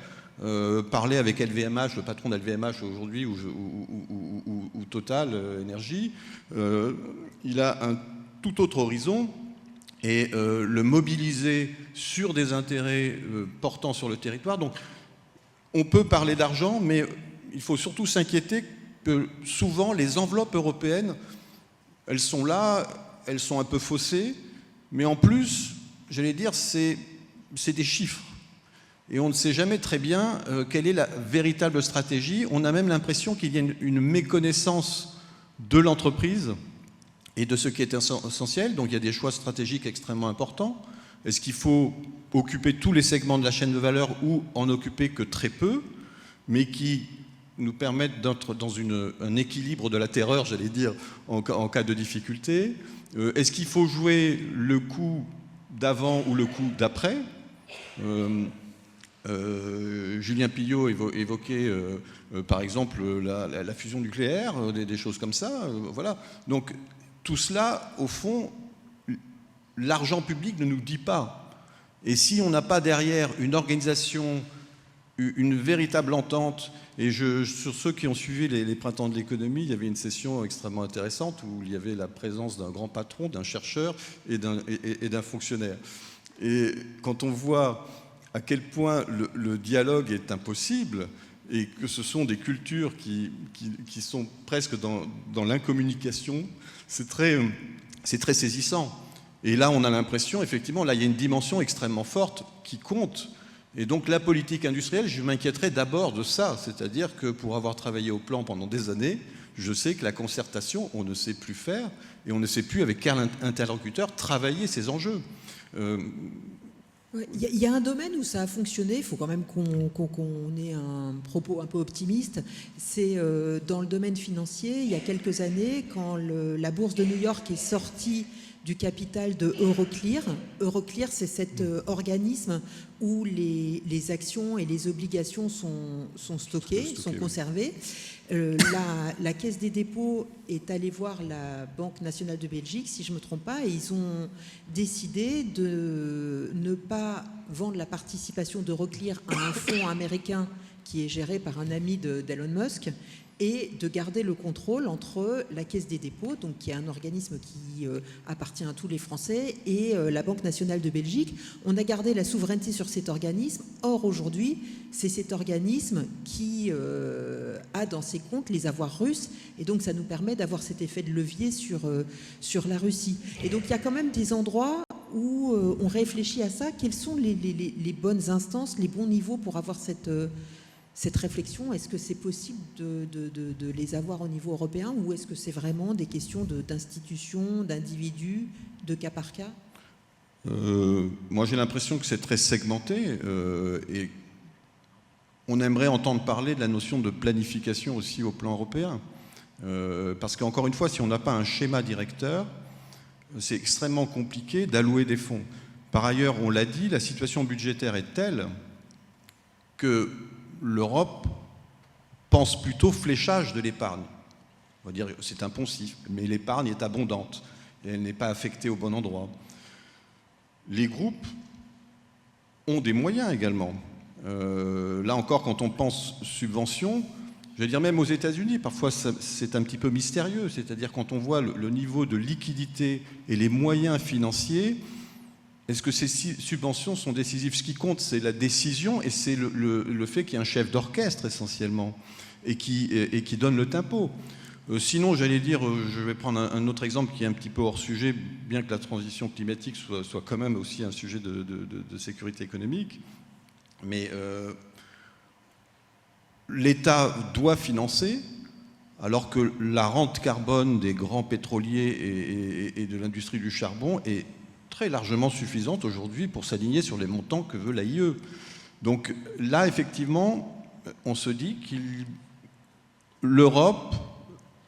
Parler avec LVMH, le patron d'LVMH aujourd'hui, ou Total Énergie, il a un tout autre horizon, et le mobiliser sur des intérêts portant sur le territoire. Donc on peut parler d'argent, mais il faut surtout s'inquiéter que souvent les enveloppes européennes, elles sont là, elles sont un peu faussées, mais en plus, j'allais dire, c'est des chiffres. Et on ne sait jamais très bien quelle est la véritable stratégie. On a même l'impression qu'il y a une méconnaissance de l'entreprise et de ce qui est essentiel. Donc il y a des choix stratégiques extrêmement importants. Est-ce qu'il faut occuper tous les segments de la chaîne de valeur ou en occuper que très peu, mais qui nous permettent d'être dans un équilibre de la terreur, j'allais dire, en cas de difficulté? Est-ce qu'il faut jouer le coup d'avant ou le coup d'après? Julien Pillot évoquait par exemple la fusion nucléaire, des choses comme ça. Voilà. Donc tout cela, au fond, l'argent public ne nous dit pas. Et si on n'a pas derrière une organisation, une véritable entente, et sur ceux qui ont suivi les printemps de l'économie, il y avait une session extrêmement intéressante où il y avait la présence d'un grand patron, d'un chercheur et d'un fonctionnaire. Et quand on voit à quel point le dialogue est impossible et que ce sont des cultures qui sont presque dans l'incommunication, c'est très saisissant. Et là, on a l'impression, effectivement, là, il y a une dimension extrêmement forte qui compte. Et donc, la politique industrielle, je m'inquiéterais d'abord de ça. C'est-à-dire que pour avoir travaillé au plan pendant des années, je sais que la concertation, on ne sait plus faire et on ne sait plus avec quel interlocuteur travailler ces enjeux. Il y a un domaine où ça a fonctionné, il faut quand même qu'on ait un propos un peu optimiste, c'est dans le domaine financier. Il y a quelques années, quand la bourse de New York est sortie du capital de Euroclear. Euroclear, c'est cet organisme où les actions et les obligations sont stockées, sont conservées. La Caisse des dépôts est allée voir la Banque nationale de Belgique, si je ne me trompe pas, et ils ont décidé de ne pas vendre la participation d'Euroclear à un fonds américain qui est géré par un ami d'Elon Musk, et de garder le contrôle entre la Caisse des dépôts, donc qui est un organisme qui appartient à tous les Français, et la Banque nationale de Belgique. On a gardé la souveraineté sur cet organisme. Or, aujourd'hui, c'est cet organisme qui a dans ses comptes les avoirs russes, et donc ça nous permet d'avoir cet effet de levier sur la Russie. Et donc, il y a quand même des endroits où on réfléchit à ça. Quelles sont les bonnes instances, les bons niveaux pour avoir cette réflexion? Est-ce que c'est possible de les avoir au niveau européen, ou est-ce que c'est vraiment des questions d'institutions, d'individus, de cas par cas? Moi, j'ai l'impression que c'est très segmenté et on aimerait entendre parler de la notion de planification aussi au plan européen. Parce qu'encore une fois, si on n'a pas un schéma directeur, c'est extrêmement compliqué d'allouer des fonds. Par ailleurs, on l'a dit, la situation budgétaire est telle que l'Europe pense plutôt fléchage de l'épargne. On va dire que c'est impensif, mais l'épargne est abondante et elle n'est pas affectée au bon endroit. Les groupes ont des moyens également. Là encore, quand on pense subvention, je veux dire même aux États-Unis, parfois c'est un petit peu mystérieux, c'est-à-dire quand on voit le niveau de liquidité et les moyens financiers, est-ce que ces subventions sont décisives? Ce qui compte, c'est la décision et c'est le fait qu'il y ait un chef d'orchestre essentiellement et qui donne le tempo. Sinon, j'allais dire, je vais prendre un autre exemple qui est un petit peu hors sujet, bien que la transition climatique soit quand même aussi un sujet de sécurité économique. Mais l'État doit financer, alors que la rente carbone des grands pétroliers et de l'industrie du charbon est très largement suffisante aujourd'hui pour s'aligner sur les montants que veut l'AIE. Donc là, effectivement, on se dit que l'Europe,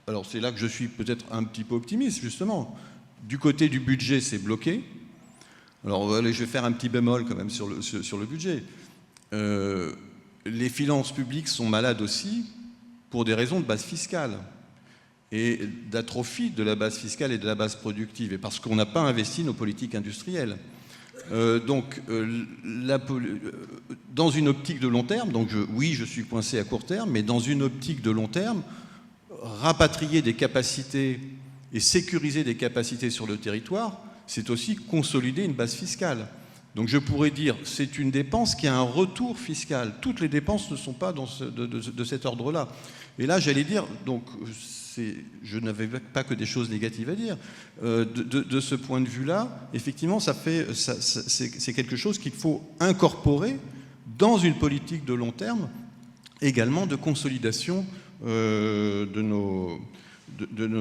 alors c'est là que je suis peut-être un petit peu optimiste, justement, du côté du budget, c'est bloqué. Alors allez, je vais faire un petit bémol quand même sur le budget. Les finances publiques sont malades aussi pour des raisons de base fiscale et d'atrophie de la base fiscale et de la base productive, et parce qu'on n'a pas investi nos politiques industrielles. Donc, dans une optique de long terme, donc oui, je suis coincé à court terme, mais dans une optique de long terme, rapatrier des capacités et sécuriser des capacités sur le territoire, c'est aussi consolider une base fiscale. Donc je pourrais dire, c'est une dépense qui a un retour fiscal. Toutes les dépenses ne sont pas de cet ordre-là. Et là, j'allais dire, donc je n'avais pas que des choses négatives à dire. De ce point de vue-là, effectivement, c'est quelque chose qu'il faut incorporer dans une politique de long terme, également de consolidation de nos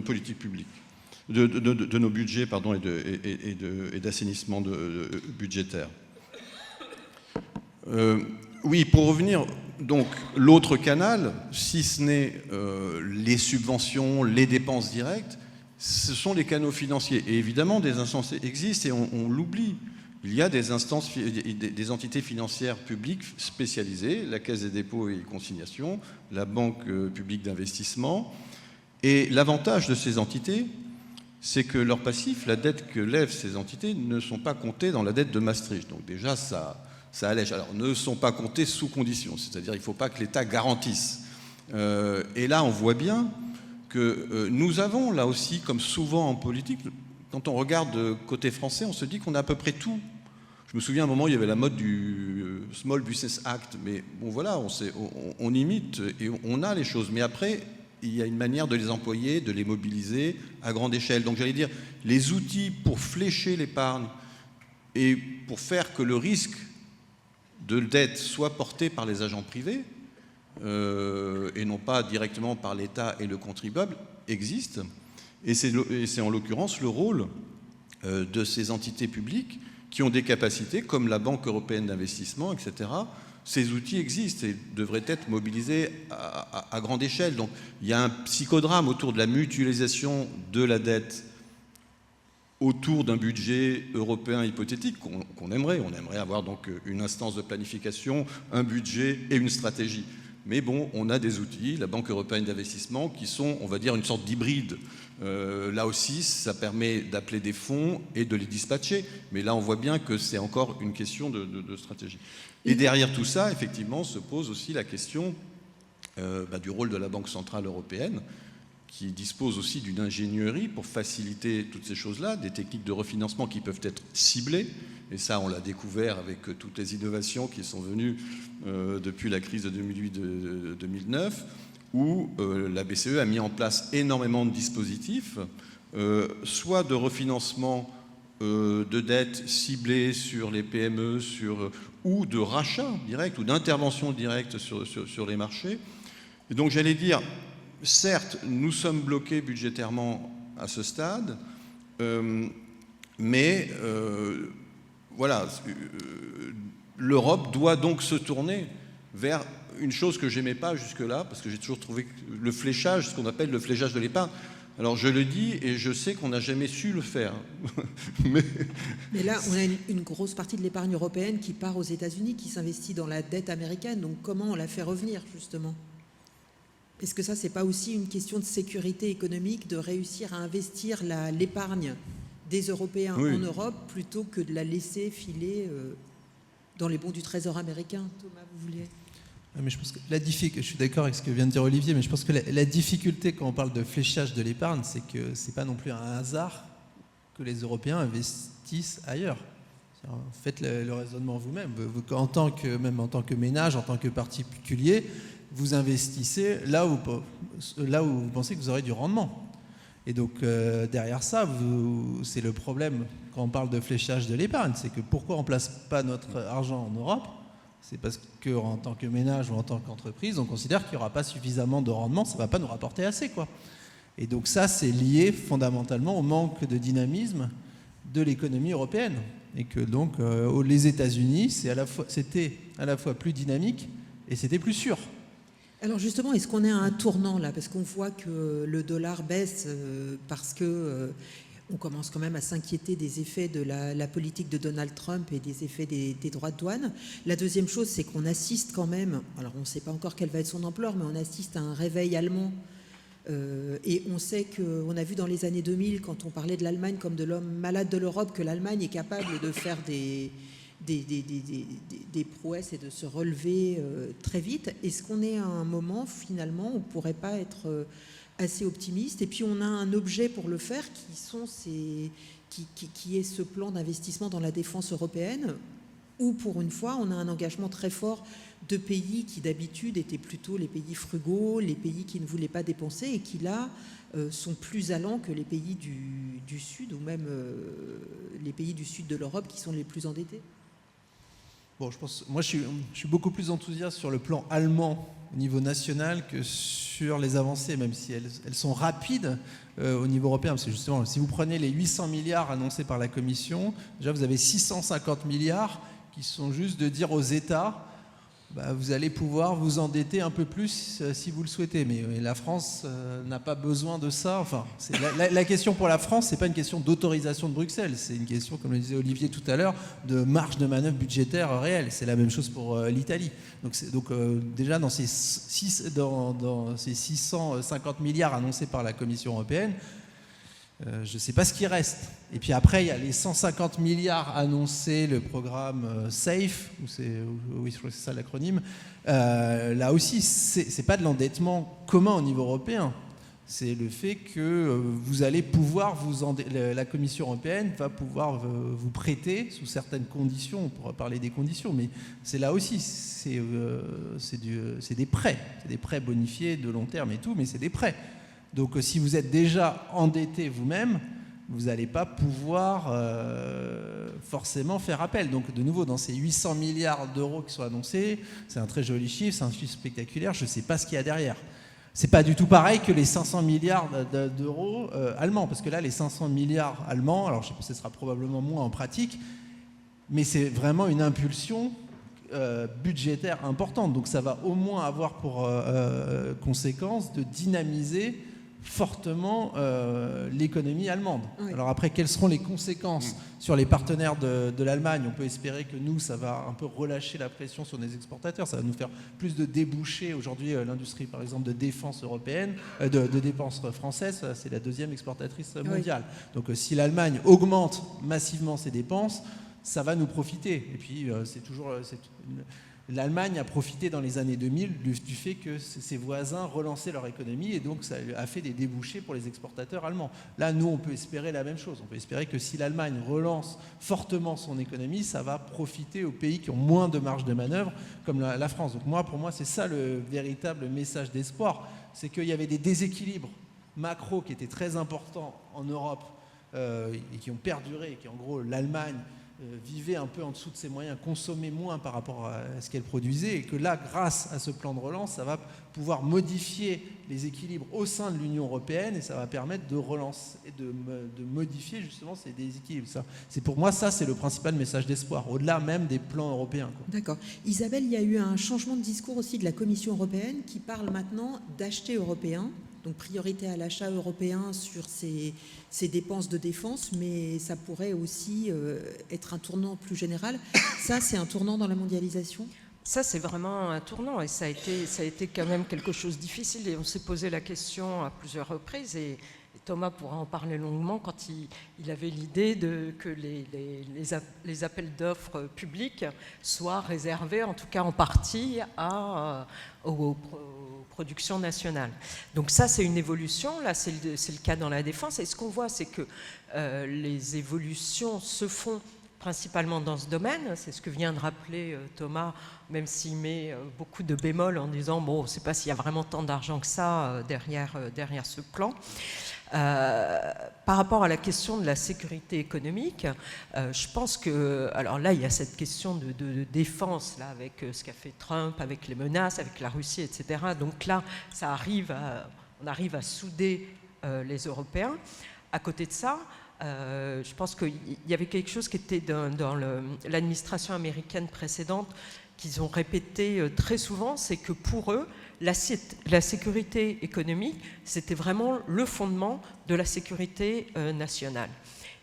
politiques publiques. De nos budgets, pardon, et d'assainissement budgétaire. Oui, pour revenir, donc, l'autre canal, si ce n'est les subventions, les dépenses directes, ce sont les canaux financiers. Et évidemment, des instances existent et on l'oublie. Il y a des entités financières publiques spécialisées, la Caisse des dépôts et consignations, la Banque publique d'investissement. Et l'avantage de ces entités, c'est que leurs passifs, la dette que lèvent ces entités, ne sont pas comptés dans la dette de Maastricht. Donc déjà, ça allège. Alors, ne sont pas comptés sous conditions, c'est-à-dire qu'il ne faut pas que l'État garantisse. Et là, on voit bien que nous avons, là aussi, comme souvent en politique, quand on regarde côté français, on se dit qu'on a à peu près tout. Je me souviens à un moment, il y avait la mode du Small Business Act, mais bon voilà, on imite et on a les choses. Mais après, il y a une manière de les employer, de les mobiliser à grande échelle. Donc j'allais dire, les outils pour flécher l'épargne et pour faire que le risque de dette soit porté par les agents privés et non pas directement par l'État et le contribuable existent. Et c'est en l'occurrence le rôle de ces entités publiques qui ont des capacités comme la Banque européenne d'investissement, etc. Ces outils existent et devraient être mobilisés à grande échelle. Donc il y a un psychodrame autour de la mutualisation de la dette autour d'un budget européen hypothétique qu'on aimerait. On aimerait avoir donc une instance de planification, un budget et une stratégie. Mais bon, on a des outils, la Banque européenne d'investissement, qui sont, on va dire, une sorte d'hybride. Là aussi, ça permet d'appeler des fonds et de les dispatcher. Mais là, on voit bien que c'est encore une question de stratégie. Et derrière tout ça, effectivement, se pose aussi la question du rôle de la Banque centrale européenne, qui dispose aussi d'une ingénierie pour faciliter toutes ces choses-là, des techniques de refinancement qui peuvent être ciblées. Et ça, on l'a découvert avec toutes les innovations qui sont venues depuis la crise de 2008-2009, où la BCE a mis en place énormément de dispositifs, soit de refinancement de dettes ciblées sur les PME, ou de rachat direct, ou d'intervention directe sur les marchés. Et donc j'allais dire, certes, nous sommes bloqués budgétairement à ce stade, mais voilà, l'Europe doit donc se tourner vers une chose que j'aimais pas jusque-là, parce que j'ai toujours trouvé que le fléchage, ce qu'on appelle le fléchage de l'épargne. Alors je le dis et je sais qu'on n'a jamais su le faire. Mais là, on a une grosse partie de l'épargne européenne qui part aux États-Unis, qui s'investit dans la dette américaine. Donc comment on la fait revenir, justement ? Est-ce que ça, c'est pas aussi une question de sécurité économique, de réussir à investir l'épargne des Européens en Europe, plutôt que de la laisser filer dans les bons du Trésor américain ? Thomas, vous vouliez ? Mais je pense que je suis d'accord avec ce que vient de dire Olivier, mais je pense que la difficulté quand on parle de fléchage de l'épargne, c'est que c'est pas non plus un hasard que les Européens investissent ailleurs. Faites le raisonnement vous-même. Même en tant que ménage, en tant que particulier, vous investissez là où vous pensez que vous aurez du rendement. Et donc derrière ça, c'est le problème quand on parle de fléchage de l'épargne, c'est que pourquoi on ne place pas notre argent en Europe? C'est parce qu'en tant que ménage ou en tant qu'entreprise, on considère qu'il n'y aura pas suffisamment de rendement, ça ne va pas nous rapporter assez, quoi. Et donc ça, c'est lié fondamentalement au manque de dynamisme de l'économie européenne. Et que donc les États-Unis, c'était à la fois plus dynamique et c'était plus sûr. Alors justement, est-ce qu'on est à un tournant là? Parce qu'on voit que le dollar baisse parce que on commence quand même à s'inquiéter des effets de la politique de Donald Trump et des effets des droits de douane. La deuxième chose, c'est qu'on assiste quand même, alors on ne sait pas encore quelle va être son ampleur, mais on assiste à un réveil allemand. Et on sait qu'on a vu dans les années 2000, quand on parlait de l'Allemagne comme de l'homme malade de l'Europe, que l'Allemagne est capable de faire des prouesses et de se relever très vite. Est-ce qu'on est à un moment, finalement, où on ne pourrait pas être assez optimiste? Et puis on a un objet pour le faire qui est ce plan d'investissement dans la défense européenne, où pour une fois on a un engagement très fort de pays qui d'habitude étaient plutôt les pays frugaux, les pays qui ne voulaient pas dépenser et qui là sont plus allants que les pays du Sud ou même les pays du Sud de l'Europe qui sont les plus endettés. Bon, moi je suis beaucoup plus enthousiaste sur le plan allemand au niveau national que sur les avancées, même si elles sont rapides au niveau européen. Parce que justement, si vous prenez les 800 milliards annoncés par la Commission, déjà vous avez 650 milliards qui sont juste de dire aux États, vous allez pouvoir vous endetter un peu plus si vous le souhaitez. Mais la France n'a pas besoin de ça. Enfin, la question pour la France, ce n'est pas une question d'autorisation de Bruxelles. C'est une question, comme le disait Olivier tout à l'heure, de marge de manœuvre budgétaire réelle. C'est la même chose pour l'Italie. Donc déjà, dans ces 650 milliards annoncés par la Commission européenne, je ne sais pas ce qui reste. Et puis après, il y a les 150 milliards annoncés, le programme SAFE, oui, je crois que c'est ça l'acronyme. Là aussi, ce n'est pas de l'endettement commun au niveau européen. C'est le fait que vous allez pouvoir la Commission européenne va pouvoir vous prêter sous certaines conditions. On pourra parler des conditions, mais c'est là aussi, c'est des prêts. C'est des prêts bonifiés de long terme et tout, mais c'est des prêts. Donc si vous êtes déjà endetté vous-même, vous n'allez pas pouvoir forcément faire appel. Donc de nouveau, dans ces 800 milliards d'euros qui sont annoncés, c'est un très joli chiffre, c'est un chiffre spectaculaire, je ne sais pas ce qu'il y a derrière. C'est pas du tout pareil que les 500 milliards d'euros allemands, parce que là, les 500 milliards allemands, alors je sais pas, ce sera probablement moins en pratique, mais c'est vraiment une impulsion budgétaire importante. Donc ça va au moins avoir pour conséquence de dynamiser fortement l'économie allemande. Oui. Alors après, quelles seront les conséquences sur les partenaires de l'Allemagne? On peut espérer que nous, ça va un peu relâcher la pression sur les exportateurs, ça va nous faire plus de débouchés. Aujourd'hui, l'industrie, par exemple, de défense européenne, de défense française, c'est la deuxième exportatrice mondiale. Oui. Donc si l'Allemagne augmente massivement ses dépenses, ça va nous profiter. Et puis, l'Allemagne a profité dans les années 2000 du fait que ses voisins relançaient leur économie et donc ça a fait des débouchés pour les exportateurs allemands. Là, nous, on peut espérer la même chose. On peut espérer que si l'Allemagne relance fortement son économie, ça va profiter aux pays qui ont moins de marge de manœuvre, comme la France. Donc pour moi, c'est ça le véritable message d'espoir. C'est qu'il y avait des déséquilibres macro qui étaient très importants en Europe et qui ont perduré, et qui en gros, l'Allemagne vivait un peu en dessous de ses moyens, consommait moins par rapport à ce qu'elle produisait, et que là, grâce à ce plan de relance, ça va pouvoir modifier les équilibres au sein de l'Union européenne et ça va permettre de relancer et de modifier justement ces déséquilibres. Pour moi, ça, c'est le principal message d'espoir, au-delà même des plans européens. D'accord. Isabelle, il y a eu un changement de discours aussi de la Commission européenne qui parle maintenant d'acheter européen. Donc priorité à l'achat européen sur ces dépenses de défense, mais ça pourrait aussi être un tournant plus général. Ça, c'est un tournant dans la mondialisation ? Ça, c'est vraiment un tournant et ça a été quand même quelque chose de difficile. Et on s'est posé la question à plusieurs reprises et Thomas pourra en parler longuement quand il avait l'idée que les appels d'offres publics soient réservés, en tout cas en partie, aux productions nationales. Donc ça, c'est une évolution. Là, c'est le cas dans la défense. Et ce qu'on voit, c'est que les évolutions se font principalement dans ce domaine. C'est ce que vient de rappeler Thomas, même s'il met beaucoup de bémols en disant bon, on ne sait pas s'il y a vraiment tant d'argent que ça derrière ce plan. Par rapport à la question de la sécurité économique, je pense que, alors là, il y a cette question de défense, là, avec ce qu'a fait Trump, avec les menaces, avec la Russie, etc. Donc là, on arrive à souder les Européens. À côté de ça, je pense qu'il y avait quelque chose qui était dans l'administration américaine précédente qu'ils ont répété très souvent, c'est que pour eux, la sécurité économique, c'était vraiment le fondement de la sécurité nationale.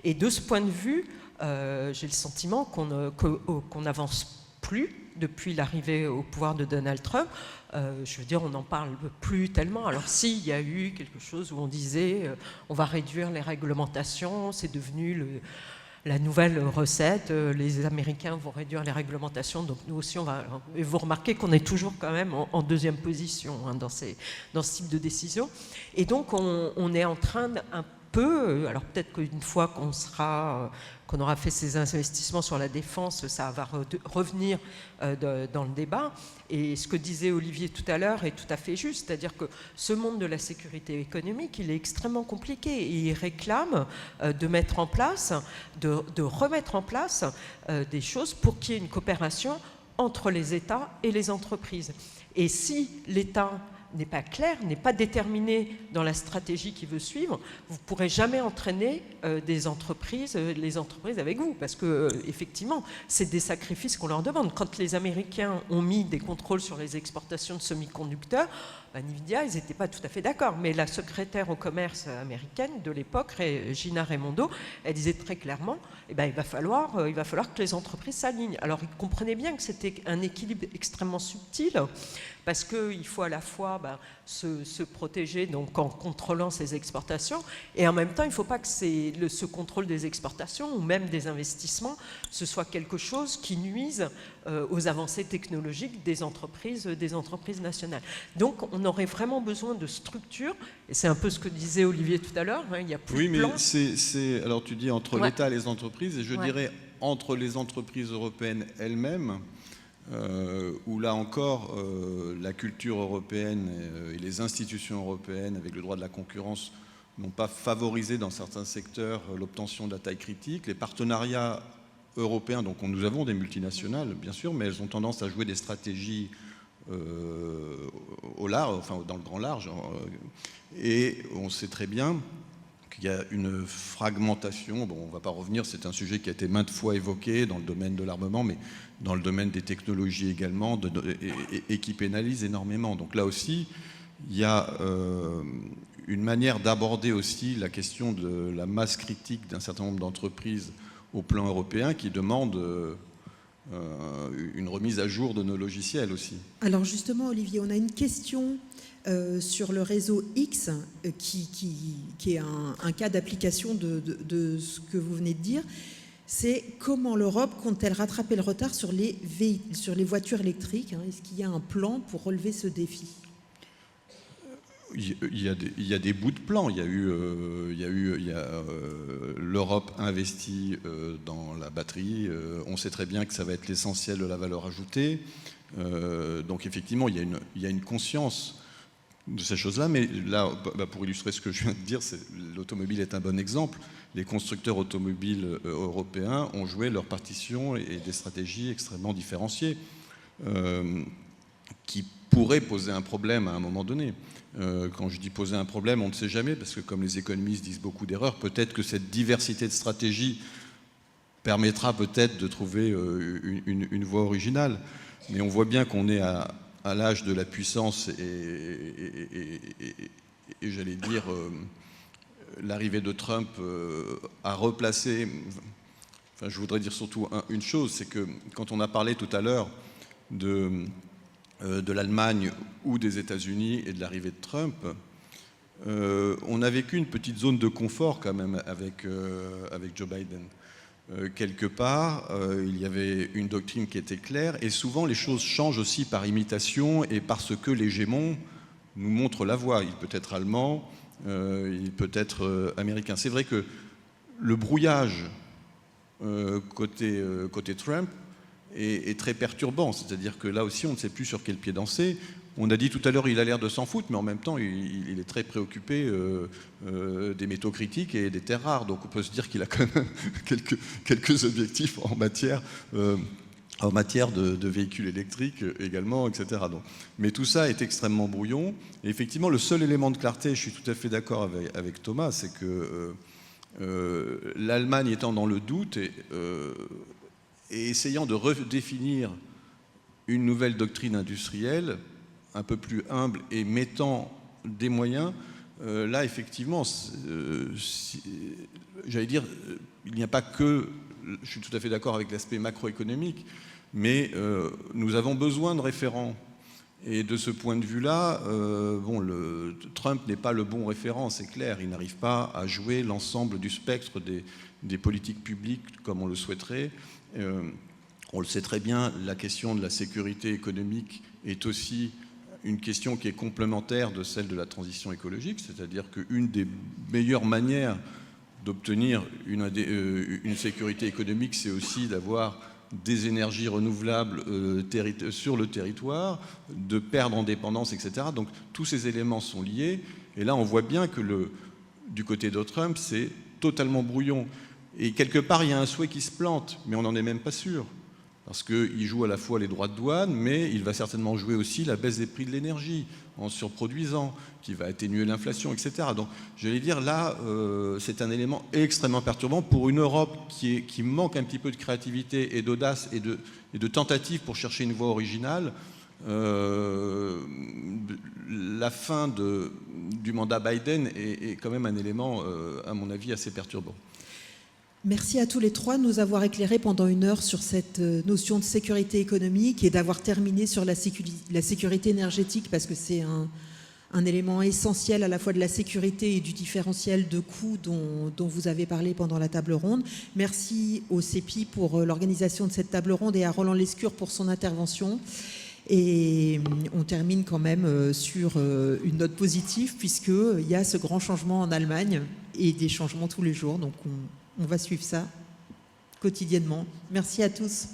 Et de ce point de vue, j'ai le sentiment qu'on n'avance plus depuis l'arrivée au pouvoir de Donald Trump. Je veux dire, on n'en parle plus tellement. Alors si, il y a eu quelque chose où on disait on va réduire les réglementations, c'est devenu la nouvelle recette, les Américains vont réduire les réglementations, donc nous aussi on va... Et vous remarquez qu'on est toujours quand même en deuxième position hein, dans ce type de décision. Et donc on est en train un peu, alors peut-être qu'une fois qu'on aura fait ces investissements sur la défense, ça va revenir dans le débat. Et ce que disait Olivier tout à l'heure est tout à fait juste, c'est-à-dire que ce monde de la sécurité économique, il est extrêmement compliqué et il réclame de mettre en place, de remettre en place des choses pour qu'il y ait une coopération entre les États et les entreprises. Et si l'État n'est pas clair, n'est pas déterminé dans la stratégie qu'il veut suivre, vous ne pourrez jamais entraîner les entreprises avec vous, parce que effectivement, c'est des sacrifices qu'on leur demande. Quand les Américains ont mis des contrôles sur les exportations de semi-conducteurs, Nvidia, ils n'étaient pas tout à fait d'accord, mais la secrétaire au commerce américaine de l'époque, Gina Raimondo, elle disait très clairement, il va falloir que les entreprises s'alignent. Alors, ils comprenaient bien que c'était un équilibre extrêmement subtil, parce qu'il faut à la fois se protéger donc, en contrôlant ses exportations, et en même temps, il ne faut pas que ce contrôle des exportations, ou même des investissements, ce soit quelque chose qui nuise aux avancées technologiques des entreprises nationales. Donc, on aurait vraiment besoin de structures, et c'est un peu ce que disait Olivier tout à l'heure, hein, il n'y a plus de plan. Oui, mais alors tu dis entre l'État et les entreprises, et je dirais entre les entreprises européennes elles-mêmes, où là encore, la culture européenne et les institutions européennes, avec le droit de la concurrence, n'ont pas favorisé dans certains secteurs l'obtention de la taille critique. Les partenariats européens, donc nous avons des multinationales, bien sûr, mais elles ont tendance à jouer des stratégies au large, enfin dans le grand large. Et on sait très bien qu'il y a une fragmentation. Bon, on ne va pas revenir, c'est un sujet qui a été maintes fois évoqué dans le domaine de l'armement, mais dans le domaine des technologies également, et qui pénalise énormément. Donc là aussi, il y a une manière d'aborder aussi la question de la masse critique d'un certain nombre d'entreprises au plan européen qui demande une remise à jour de nos logiciels aussi. Alors justement, Olivier, on a une question sur le réseau X qui est un cas d'application de ce que vous venez de dire. C'est comment l'Europe compte-t-elle rattraper le retard sur les voitures électriques, hein? Est-ce qu'il y a un plan pour relever ce défi ? Il y a des bouts de plan. L'Europe investit dans la batterie. On sait très bien que ça va être l'essentiel de la valeur ajoutée. Donc effectivement, il y a une conscience de ces choses-là. Mais là, pour illustrer ce que je viens de dire, l'automobile est un bon exemple. Les constructeurs automobiles européens ont joué leur partition et des stratégies extrêmement différenciées qui pourraient poser un problème à un moment donné. Quand je dis poser un problème, on ne sait jamais, parce que comme les économistes disent beaucoup d'erreurs, peut-être que cette diversité de stratégies permettra peut-être de trouver une voie originale. Mais on voit bien qu'on est à l'âge de la puissance et j'allais dire, l'arrivée de Trump a replacé... Enfin, je voudrais dire surtout une chose, c'est que quand on a parlé tout à l'heure de l'Allemagne ou des États-Unis et de l'arrivée de Trump, on a vécu une petite zone de confort quand même avec Joe Biden. Quelque part, il y avait une doctrine qui était claire, et souvent les choses changent aussi par imitation et parce que l'hégémon nous montre la voie. Il peut être allemand, il peut être américain. C'est vrai que le brouillage côté Trump est très perturbant. C'est-à-dire que là aussi, on ne sait plus sur quel pied danser. On a dit tout à l'heure, il a l'air de s'en foutre, mais en même temps, il est très préoccupé des métaux critiques et des terres rares. Donc on peut se dire qu'il a quand même quelques objectifs en matière de véhicules électriques également, etc. Donc, mais tout ça est extrêmement brouillon. Et effectivement, le seul élément de clarté, je suis tout à fait d'accord avec Thomas, c'est que l'Allemagne étant dans le doute et essayant de redéfinir une nouvelle doctrine industrielle, un peu plus humble et mettant des moyens, là effectivement, j'allais dire, il n'y a pas que, je suis tout à fait d'accord avec l'aspect macroéconomique, mais nous avons besoin de référents. Et de ce point de vue-là, Trump n'est pas le bon référent, c'est clair. Il n'arrive pas à jouer l'ensemble du spectre des politiques publiques comme on le souhaiterait. On le sait très bien, la question de la sécurité économique est aussi une question qui est complémentaire de celle de la transition écologique, c'est-à-dire qu'une des meilleures manières d'obtenir une sécurité économique, c'est aussi d'avoir des énergies renouvelables sur le territoire, de perdre en dépendance, etc. Donc tous ces éléments sont liés. Et là, on voit bien que du côté de Trump, c'est totalement brouillon. Et quelque part, il y a un souhait qui se plante, mais on n'en est même pas sûr. Parce qu'il joue à la fois les droits de douane, mais il va certainement jouer aussi la baisse des prix de l'énergie en surproduisant, qui va atténuer l'inflation, etc. Donc, j'allais dire, là, c'est un élément extrêmement perturbant pour une Europe qui manque un petit peu de créativité et d'audace et de tentative pour chercher une voie originale. La fin du mandat Biden est quand même un élément, à mon avis, assez perturbant. Merci à tous les trois de nous avoir éclairés pendant 1 heure sur cette notion de sécurité économique et d'avoir terminé sur la sécurité énergétique, parce que c'est un élément essentiel à la fois de la sécurité et du différentiel de coûts dont vous avez parlé pendant la table ronde. Merci au CEPI pour l'organisation de cette table ronde et à Roland Lescure pour son intervention. Et on termine quand même sur une note positive, puisqu'il y a ce grand changement en Allemagne et des changements tous les jours. Donc on va suivre ça quotidiennement. Merci à tous.